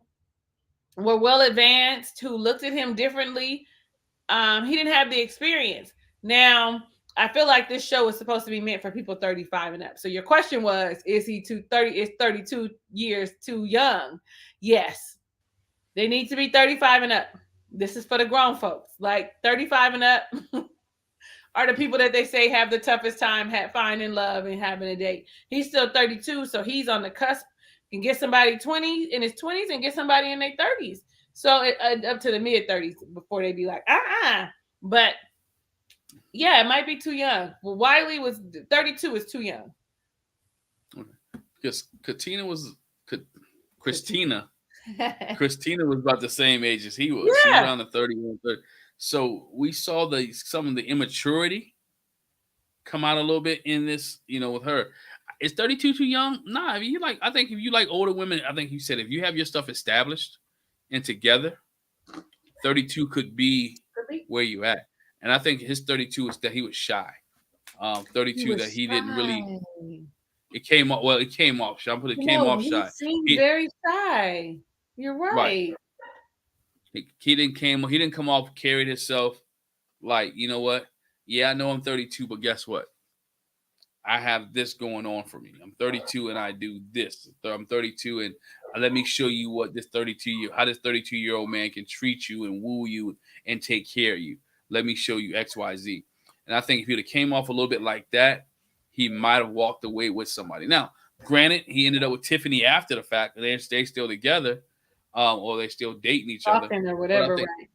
were well advanced, who looked at him differently. He didn't have the experience. Now, I feel like this show is supposed to be meant for people 35 and up. So your question was, is 32 years too young? Yes. They need to be 35 and up. This is for the grown folks. Like 35 and up are the people that they say have the toughest time finding love and having a date. He's still 32, so he's on the cusp. Can get somebody in his 20s and get somebody in their 30s. So up to the mid 30s before they be like, But yeah, it might be too young. Well, Wiley was 32 is too young. Because Christina was about the same age as he was. Yeah. She was around the 31, 30. So we saw some of the immaturity come out a little bit in this, with her. Is 32 too young? Nah. I think if you like older women, I think you said if you have your stuff established and together, 32 could be where you at. And I think his 32 is that he was shy. 32 that he didn't really. It came off. Well, it came off shy. It came off shy. He seemed very shy. You're right. He didn't come off carried himself like, you know what? Yeah, I know I'm 32, but guess what? I have this going on for me. I'm 32 and I do this. I'm 32 and let me show you what how this 32-year-old man can treat you and woo you and take care of you. Let me show you X, Y, Z. And I think if he'd have came off a little bit like that, he might have walked away with somebody. Now, granted, he ended up with Tiffany after the fact. They're still together, or they're still dating each other. Talking or whatever, right?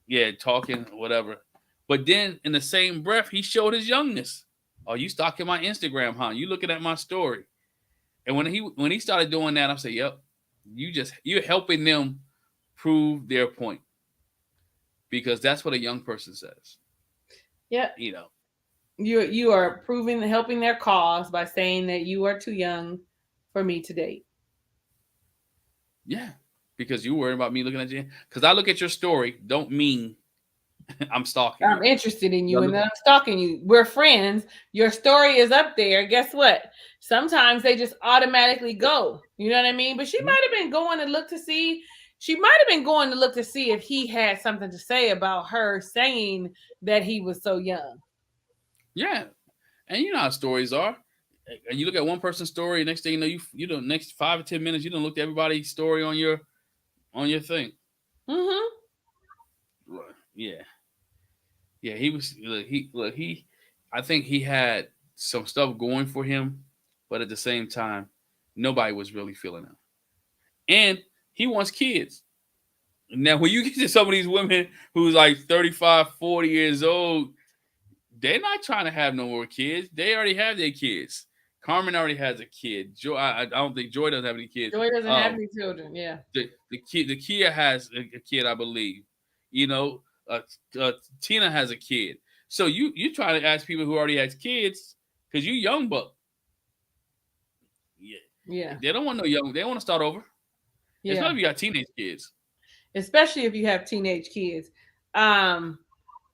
Yeah, talking, whatever. But then in the same breath, he showed his youngness. Oh, you stalking my Instagram, huh? You looking at my story. And when he started doing that, I said, yep, you're helping them prove their point. Because that's what a young person says. Yeah. You are helping their cause by saying that you are too young for me to date. Yeah. Because you worry about me looking at you. Because I look at your story, don't mean I'm stalking you. I'm interested in you and I'm stalking you. We're friends. Your story is up there. Guess what? Sometimes they just automatically go. You know what I mean? But she might have been going to look to see. She might have been going to look to see if he had something to say about her saying that he was so young. Yeah. And you know how stories are. And you look at one person's story, next thing you know, you don't next 5 or 10 minutes, you don't look at everybody's story on your thing. Mm-hmm. Yeah, yeah. He was. He. I think he had some stuff going for him, but at the same time, nobody was really feeling him. And he wants kids. Now, when you get to some of these women who's like 35, 40 years old, they're not trying to have no more kids. They already have their kids. Carmen already has a kid. Joy, I don't think Joy doesn't have any kids. Joy doesn't have any children. Yeah. The Kia has a kid, I believe. You know, Tina has a kid. So you try to ask people who already has kids because you young buck. Yeah, yeah. They don't want no young. They want to start over. Yeah. It's not if you got teenage kids. Especially if you have teenage kids. And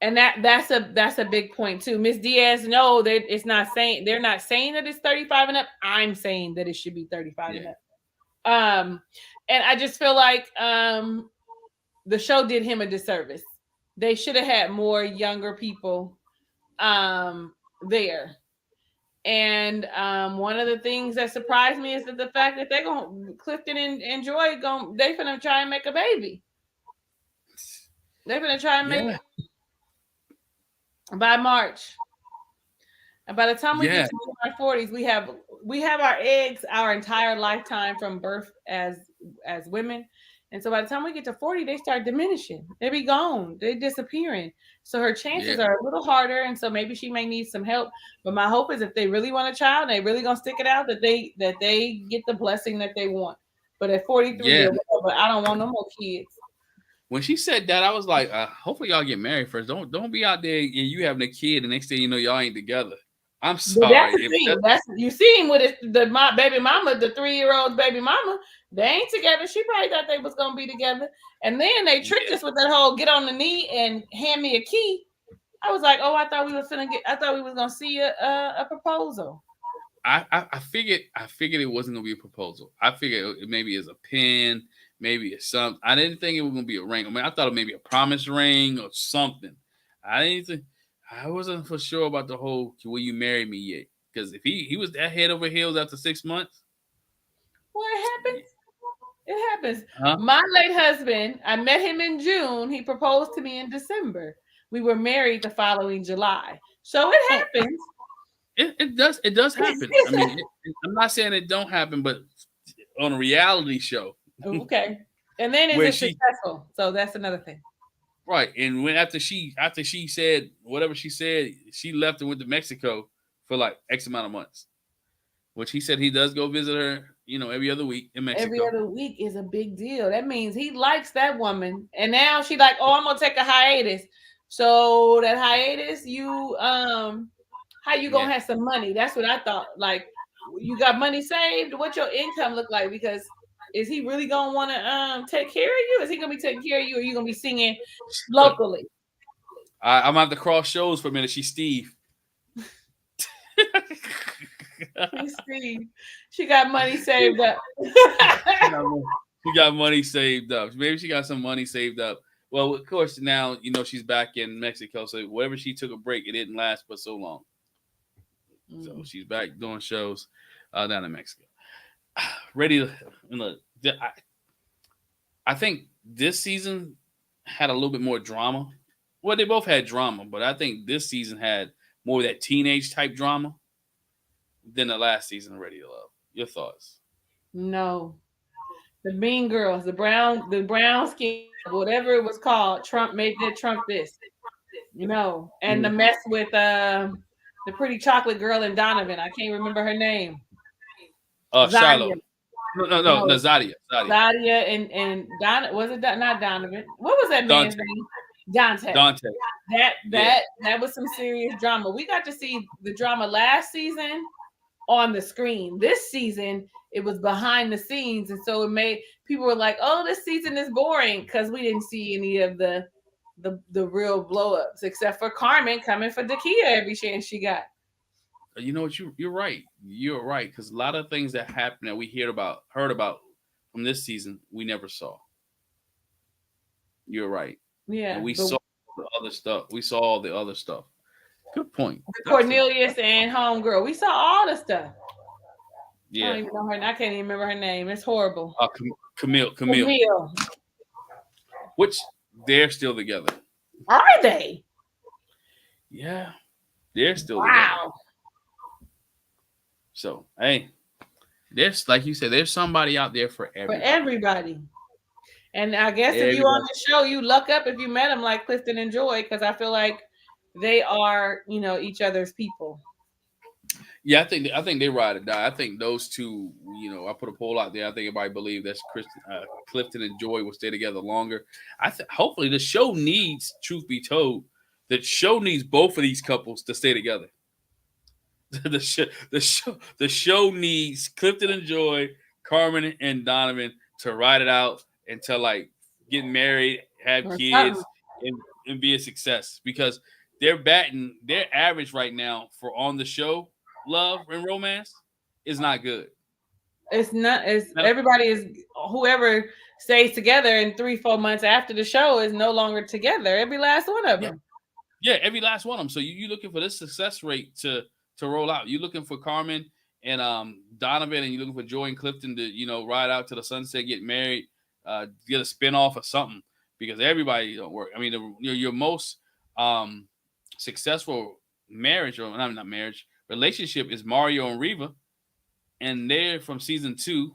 that's a big point too. Miss Diaz, no, it's not saying they're not saying that it's 35 and up. I'm saying that it should be 35 and up. And I just feel like the show did him a disservice. They should have had more younger people there. And one of the things that surprised me is that the fact that they're going Clifton and Joy they're gonna try and make a baby. They're gonna try and make by March. And by the time we get to our 40s, we have our eggs our entire lifetime from birth as women. And so by the time we get to 40, they start diminishing. They be gone. They're disappearing. So her chances are a little harder. And so maybe she may need some help. But my hope is if they really want a child, and they really gonna stick it out, that they get the blessing that they want. But at 43 or whatever, I don't want no more kids. When she said that, I was like, hopefully y'all get married first. Don't be out there and you having a kid, and next thing you know, y'all ain't together. I'm sorry. That's you see him with my baby mama, the 3-year-old baby mama. They ain't together. She probably thought they was gonna be together, and then they tricked us with that whole get on the knee and hand me a key. I was like, oh, I thought we was gonna see a proposal. I figured it wasn't gonna be a proposal. I figured maybe it's a pin, maybe it's something. I didn't think it was gonna be a ring. I mean, I thought it maybe a promise ring or something. I wasn't for sure about the whole "will you marry me" yet, because if he was that head over heels after 6 months. Well, it happens. It happens. Huh? My late husband, I met him in June. He proposed to me in December. We were married the following July. So it happens. It does happen. I mean, I'm not saying it don't happen, but on a reality show. Okay. And then it's successful. So that's another thing. Right. And when after she said whatever she said, she left and went to Mexico for like X amount of months. Which he said he does go visit her, every other week in Mexico. Every other week is a big deal. That means he likes that woman. And now she's like, oh, I'm gonna take a hiatus. So that hiatus, how you gonna have some money? That's what I thought. Like, you got money saved? What's your income look like? Because is he really gonna want to take care of you? Is he gonna be taking care of you, or are you gonna be singing locally? I'm gonna have to cross shows for a minute. She's Steve. She's Steve. She got money saved up. She got money saved up. Maybe she got some money saved up. Well, of course, now she's back in Mexico. So wherever she took a break, it didn't last for so long. So she's back doing shows down in Mexico. Ready to I think this season had a little bit more drama. Well, they both had drama, but I think this season had more of that teenage type drama than the last season of Ready to Love. Your thoughts? No. The Mean Girls, the brown skin, whatever it was called, Trump made that Trump this. And the mess with the pretty chocolate girl in Donovan. I can't remember her name. Shiloh. No, Zakiya. Zakiya and Don. Was it not Donovan? What was that man's name? Dante. That was some serious drama. We got to see the drama last season on the screen. This season, it was behind the scenes, and so it made people were like, "Oh, this season is boring" because we didn't see any of the real blow-ups, except for Carmen coming for Zakiya every chance she got. You know what? You're right. You're right, because a lot of things that happened that we heard about from this season, we never saw. You're right. Yeah, and we saw the other stuff. We saw all the other stuff. Good point. Cornelius and Homegirl. We saw all the stuff. Yeah. I don't even know her. I can't even remember her name. It's horrible. Camille. Which they're still together. Are they? Yeah, they're still together. Wow. So hey, there's like you said, there's somebody out there for For everybody. everybody. And I guess if you on Everybody. the show, you luck up if you met them like Clifton and Joy, because I feel like they are, each other's people. Yeah, I think they ride or die. I think those two, I put a poll out there. I think everybody believe that's Clifton and Joy will stay together longer. Hopefully the show needs, truth be told, the show needs both of these couples to stay together. The show needs Clifton and Joy, Carmen and Donovan to ride it out until like get married, have Or something. kids, and be a success because their average right now for on the show love and romance is not good. It's not. It's Now, everybody is whoever stays together in 3-4 months after the show is no longer together. Every last one of yeah, them. yeah, every last one of them. So you looking for this success rate to roll out. You looking for Carmen and Donovan, and you looking for Joy and Clifton to ride out to the sunset, get married, get a spinoff or something because everybody don't work. I mean, your most successful marriage or not marriage relationship is Mario and Reva, and they're from season 2.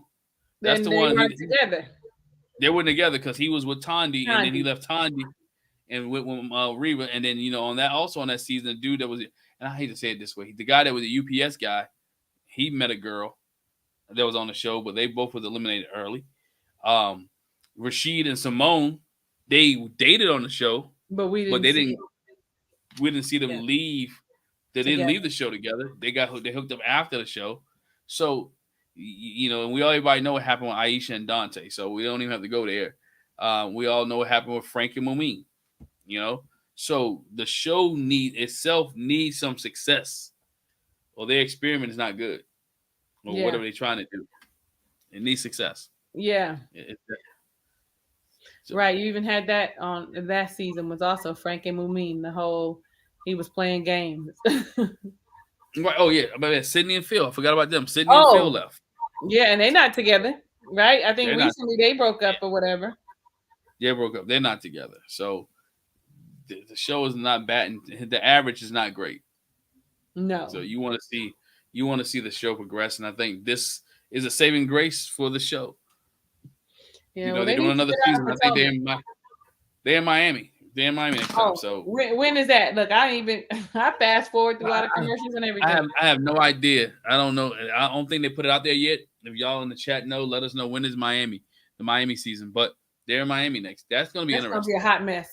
That's Then the they one weren't together. they were together because he was with Tandy, and then he Gandhi. left Tandy and went with Reva, and then on that season, the dude that was, and I hate to say it this way, the guy that was the UPS guy, he met a girl that was on the show, but they both was eliminated early. Rashid and Simone, they dated on the show, But we but didn't see it. we didn't see them Yeah. leave. They didn't leave the show together. They hooked up after the show. So and everybody know what happened with Aisha and Dante. So we don't even have to go there. We all know what happened with Frank and Momin. So the show needs some success, or their experiment is not good, or Yeah. whatever they're trying to do. It needs success. Yeah. So, Right. You even had that on that season was also Frank and Mumin. He was playing games. right. Oh yeah, but Sydney and Phil. I forgot about them. Sydney and Phil left. Yeah, and they're not together, right? I think They're recently they broke up or whatever. They broke up. They're not together. So the show is not bad. The average is not great. No. So you want to see the show progress, and I think this is a saving grace for the show. Yeah, They're doing another season. I think they're in Miami. They're in Miami next time. So when is that? Look, I fast forward through all the commercials and everything. I have no idea. I don't know. I don't think they put it out there yet. If y'all in the chat know, let us know when is the Miami season. But they're in Miami next. That's going to be interesting. That's going to be a hot mess.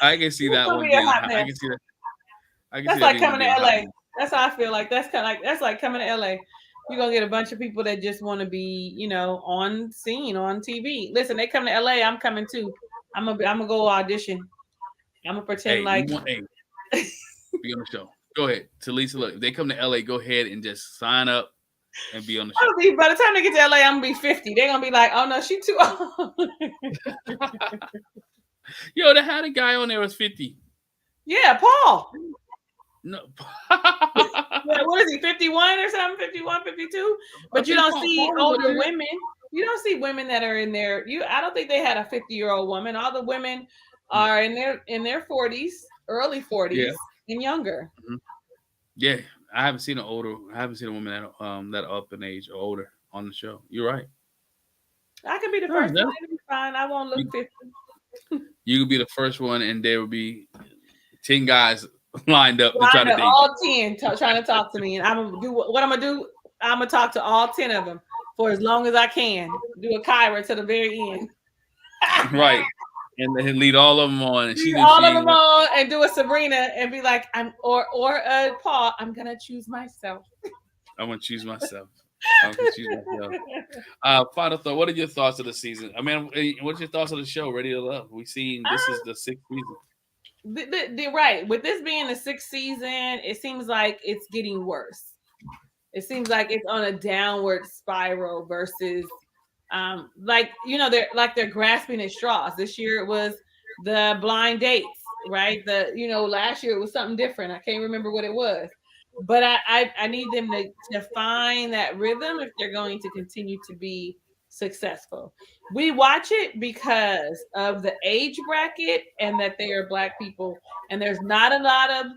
I can see that one. I can see that. That's like coming to LA. That's how I feel like. That's like coming to LA. You're gonna get a bunch of people that just want to be, on scene on TV. Listen, they come to LA, I'm coming too. I'm gonna go audition. I'm gonna pretend be on the show. Go ahead, Talisa. Look, if they come to LA, go ahead and just sign up and be on the show. By the time they get to LA, I'm gonna be 50. They're gonna be like, "Oh no, she too old." Yo, they had a guy on there was 50. Yeah, Paul. No. What is he, 51 or something? 51, 52? But you don't see older women. You don't see women that are in there. I don't think they had a 50-year-old woman. All the women are in their 40s, early 40s, and younger. Mm-hmm. Yeah, I haven't seen a woman that up in age or older on the show. You're right. I can be the first one. It'll be fine. I won't look 50. You could be the first one, and there will be 10 guys lined up to try to date all 10 trying to talk to me, and I'm gonna do what I'm gonna do. I'm gonna talk to all 10 of them for as long as I can. Do a Kyra to the very end. Right, and then lead all of them on, and and do a Sabrina and be like, or Paul. I'm gonna choose myself. I'm gonna choose myself. Final thought. What are your thoughts of the season? I mean, what's your thoughts of the show? Ready to Love. We seen this is the 6th season. Right. With this being the 6th season, it seems like it's getting worse. It seems like it's on a downward spiral versus they're grasping at straws. This year it was the blind dates, right? Last year it was something different. I can't remember what it was. But I need them to find that rhythm if they're going to continue to be successful. We watch it because of the age bracket and that they are Black people. And there's not a lot of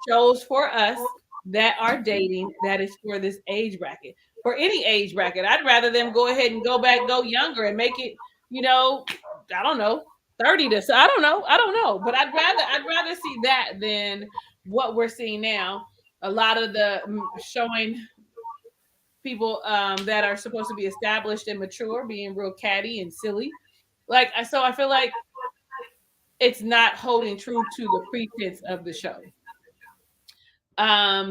shows for us that are dating that is for this age bracket. For any age bracket, I'd rather them go ahead and go younger and make it, I don't know, 30 to, so I don't know, but I'd rather see that than what we're seeing now. A lot of the showing people that are supposed to be established and mature being real catty and silly. So I feel like it's not holding true to the pretense of the show.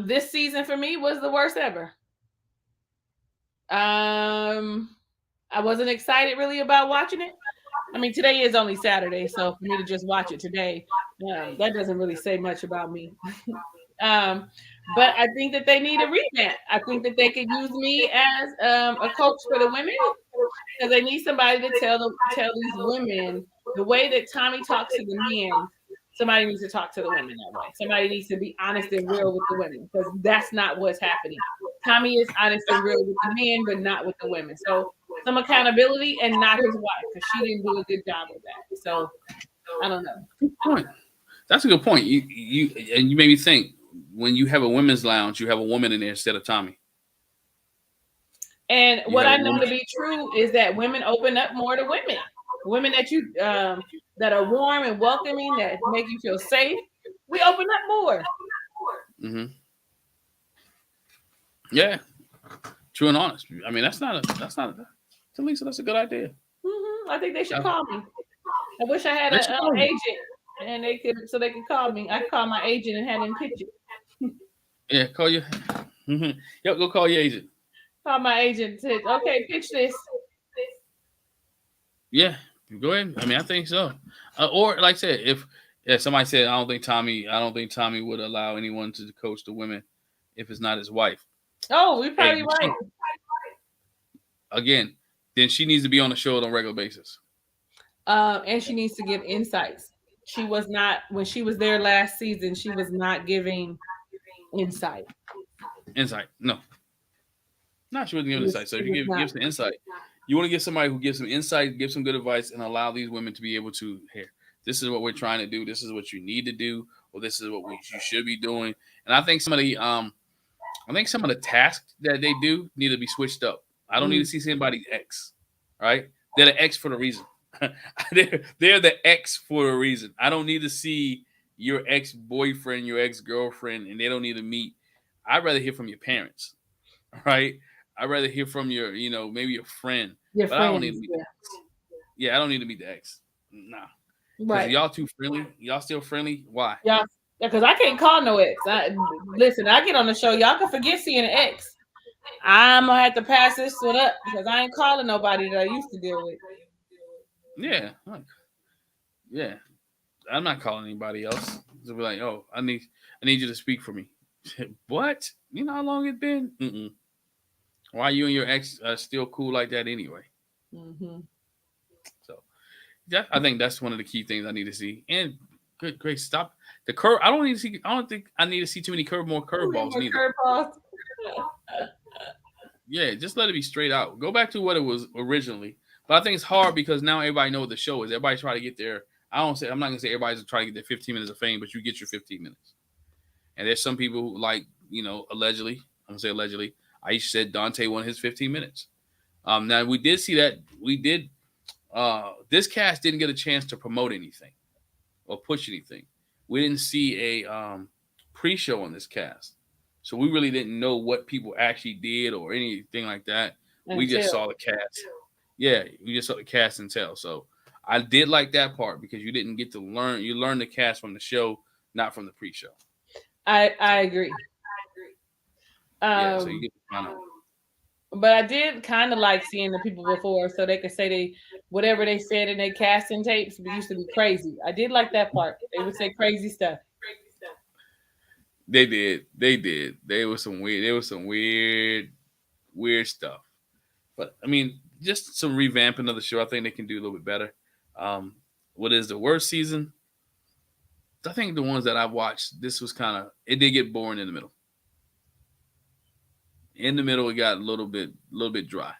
This season for me was the worst ever. I wasn't excited really about watching it. I mean, today is only Saturday, so for me to just watch it today, that doesn't really say much about me. But I think that they need a revamp. I think that they could use me as a coach for the women, because they need somebody to tell these women the way that Tommy talks to the men. Somebody needs to talk to the women that way. Somebody needs to be honest and real with the women, because that's not what's happening. Tommy is honest and real with the men, but not with the women. So some accountability, and not his wife, because she didn't do a good job with that. So I don't know. Good point. That's a good point. You made me think. When you have a women's lounge, you have a woman in there instead of Tommy. And what I know to be true is that women open up more to women. Women that you that are warm and welcoming, that make you feel safe. We open up more. Mm-hmm. Yeah, true and honest. I mean, that's not Lisa, that's a good idea. Mm-hmm. I think they should call me. I wish I had an agent, and they could call me. I call my agent and have him pitch it. Yeah, call you. Mm-hmm. Yep, go call your agent. Call my agent. Said, okay, pitch this. Yeah, go ahead. I mean, I think so. Or like I said, if somebody said, I don't think Tommy would allow anyone to coach the women if it's not his wife. Oh, we probably right. Again, then she needs to be on the show on a regular basis. And she needs to give insights. She was not, when she was there last season, she was not giving insight. No, she wasn't giving insight. So if you give some insight, you want to get somebody who gives some insight, give some good advice, and allow these women to be able to hear. This is what we're trying to do. This is what you need to do, or this is what you should be doing. And I think some of the tasks that they do need to be switched up. I don't need to see somebody's ex, right? They're the ex for the reason. they're the ex for a reason. I don't need to see your ex-boyfriend, your ex-girlfriend, and they don't need to meet. I'd rather hear from your parents, right? I'd rather hear from your, maybe your friend. I don't need to meet the ex. Yeah, I don't need to meet the ex. Nah. Right. Y'all too friendly. Y'all still friendly? Why? Yeah, because I can't call no ex. Listen, I get on the show. Y'all can forget seeing an ex. I'm going to have to pass this one up because I ain't calling nobody that I used to deal with. Yeah. Yeah. I'm not calling anybody else. To be like, oh, I need you to speak for me. What? You know how long it's been? Mm-mm. Why you and your ex are still cool like that anyway? Mm-hmm. So, yeah, I think that's one of the key things I need to see. And good, great, stop the curve. I don't think I need to see too many more curveballs neither. Yeah, just let it be straight out. Go back to what it was originally. But I think it's hard because now everybody knows what the show is. Everybody's trying to get there. I'm not gonna say everybody's trying to get their 15 minutes of fame, but you get your 15 minutes. And there's some people who allegedly, I'm gonna say allegedly, Aisha said Dante won his 15 minutes. Now we did see that this cast didn't get a chance to promote anything or push anything. We didn't see a pre-show on this cast. So we really didn't know what people actually did or anything like that. We just saw the cast. Yeah, we just saw the cast and tell. So I did like that part because you didn't get to learn. You learned the cast from the show, not from the pre-show. I agree. So you get to find out. But I did kind of like seeing the people before, so they could say whatever they said in their casting tapes used to be crazy. I did like that part. They would say crazy stuff. They did. There was some weird stuff. But I mean, just some revamping of the show. I think they can do a little bit better. What is the worst season? I think the ones that I've watched, this was it did get boring in the middle. In the middle, it got a little bit dry.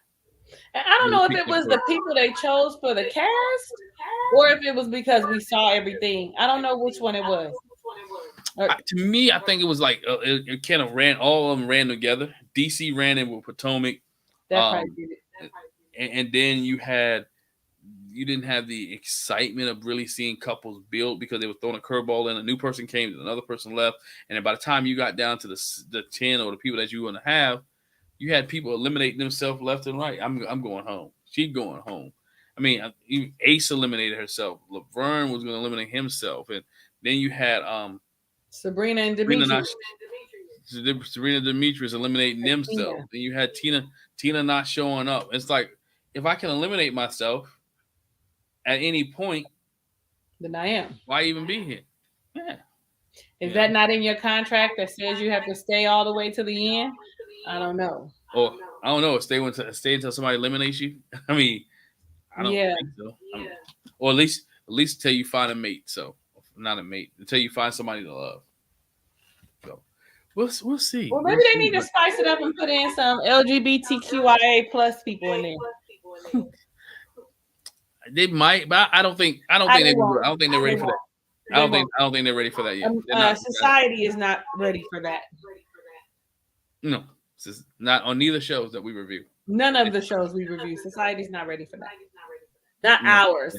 And I don't know if it was the people they chose for the cast or if it was because we saw everything. I don't know which one it was. To me, I think it was like it kind of ran. All of them ran together. DC ran in with Potomac. That probably did it. And then you didn't have the excitement of really seeing couples build because they were throwing a curveball in. A new person came, another person left, and then by the time you got down to the 10 or the people that you want to have, you had people eliminating themselves left and right. I'm going home. She's going home. I mean, Ace eliminated herself. Laverne was going to eliminate himself, and then you had Sabrina and Demetrius. Serena Demetrius eliminating themselves. Then you had Tina not showing up. It's like, if I can eliminate myself at any point, then I am. Why even be here? Yeah. Is that not in your contract that says you have to stay all the way to the end? I don't know. Or I don't know. Stay until somebody eliminates you. I mean, I don't think so. Or at least until you find a mate. So not a mate until you find somebody to love. So we'll see. Well, maybe they need to spice it up and put in some LGBTQIA plus people in there. They might, but I don't think they're ready for that. I don't think they're ready for that yet. Society is not ready for that. No, not on neither shows that we review. None of the shows we review. Society's not ready for that. Not ours.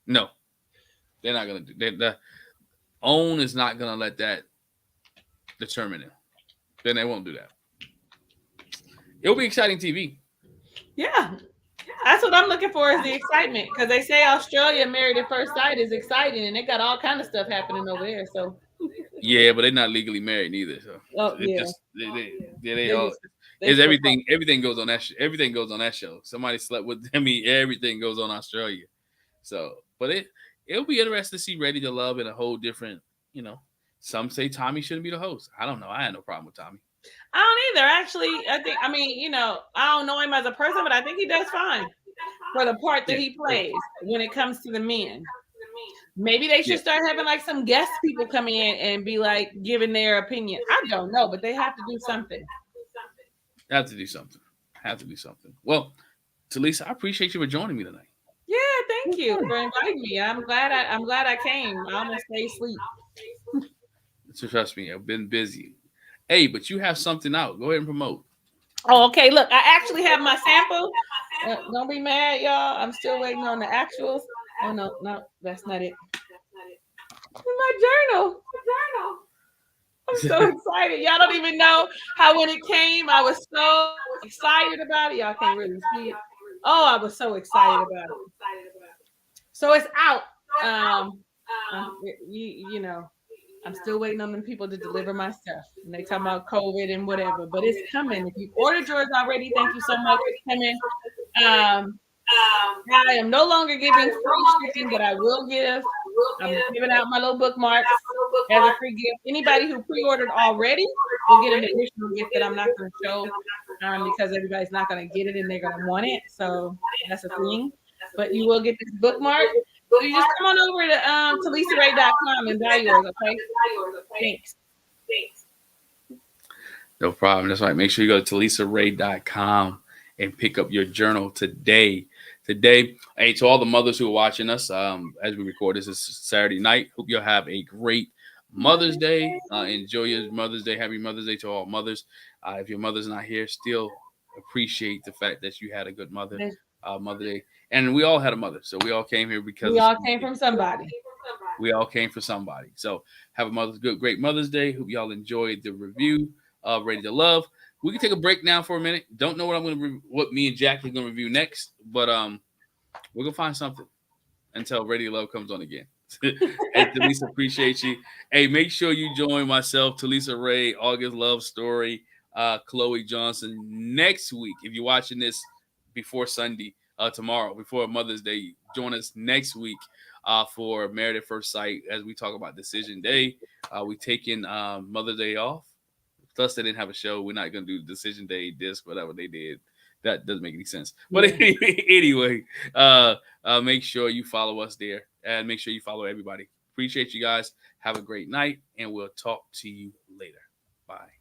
No, they're not gonna do. The OWN is not gonna let that determine it. Then they won't do that. It'll be exciting TV. Yeah. That's what I'm looking for is the excitement, because they say Australia Married at First Sight is exciting, and they got all kind of stuff happening over there. So yeah, but they're not legally married neither. So everything goes on that. Everything goes on that show. Somebody slept with them. Everything goes on Australia. So, but it'll be interesting to see Ready to Love in a whole different. Some say Tommy shouldn't be the host. I don't know. I had no problem with Tommy. I don't either. Actually, I don't know him as a person, but I think he does fine for the part that he plays when it comes to the men. Maybe they should start having like some guest people come in and be like giving their opinion. I don't know, but they have to do something. Have to do something. Well, Talisa, I appreciate you for joining me tonight. Yeah, thank you for inviting me. I'm glad I came. I almost stayed asleep. So trust me, I've been busy. Hey, but you have something out. Go ahead and promote. Oh, okay. Look, I actually have my sample. Don't be mad, y'all. I'm still waiting on the actuals. Oh, no, that's not it. My journal. I'm so excited. Y'all don't even know how when it came, I was so excited about it. Y'all can't really see it. Oh, I was so excited about it. So it's out. I'm still waiting on them people to deliver my stuff. And they talk about COVID and whatever, but it's coming. If you've ordered yours already, thank you so much for coming. I am no longer giving free shipping, but I will give. I'm giving out my little bookmarks as a free gift. Anybody who pre-ordered already will get an additional gift that I'm not going to show because everybody's not going to get it and they're going to want it. So that's a thing. But you will get this bookmark. So you just come on over to TalisaRay.com and buy yours, okay? Thanks. No problem. That's right. Make sure you go to TalisaRay.com and pick up your journal today. Hey, to all the mothers who are watching us, as we record this is Saturday night. Hope you'll have a great Mother's Day. Enjoy your Mother's Day. Happy Mother's Day to all mothers. If your mother's not here, still appreciate the fact that you had a good Mother Day. And we all had a mother, so we all came here because we all came from somebody. We all came from somebody. So have a great Mother's Day. Hope y'all enjoyed the review of Ready to Love. We can take a break now for a minute. Don't know what me and Jackie are gonna review next, but we're gonna find something until Ready to Love comes on again. And Talisa, appreciate you. Hey, make sure you join myself, Talisa Ray, August Love Story, Chloe Johnson next week. If you're watching this before Sunday. Tomorrow, before Mother's Day, join us next week for Married at First Sight as we talk about Decision Day. We taking Mother's Day off. Plus, they didn't have a show. We're not going to do Decision Day disc, whatever they did. That doesn't make any sense. But anyway, make sure you follow us there and make sure you follow everybody. Appreciate you guys. Have a great night, and we'll talk to you later. Bye.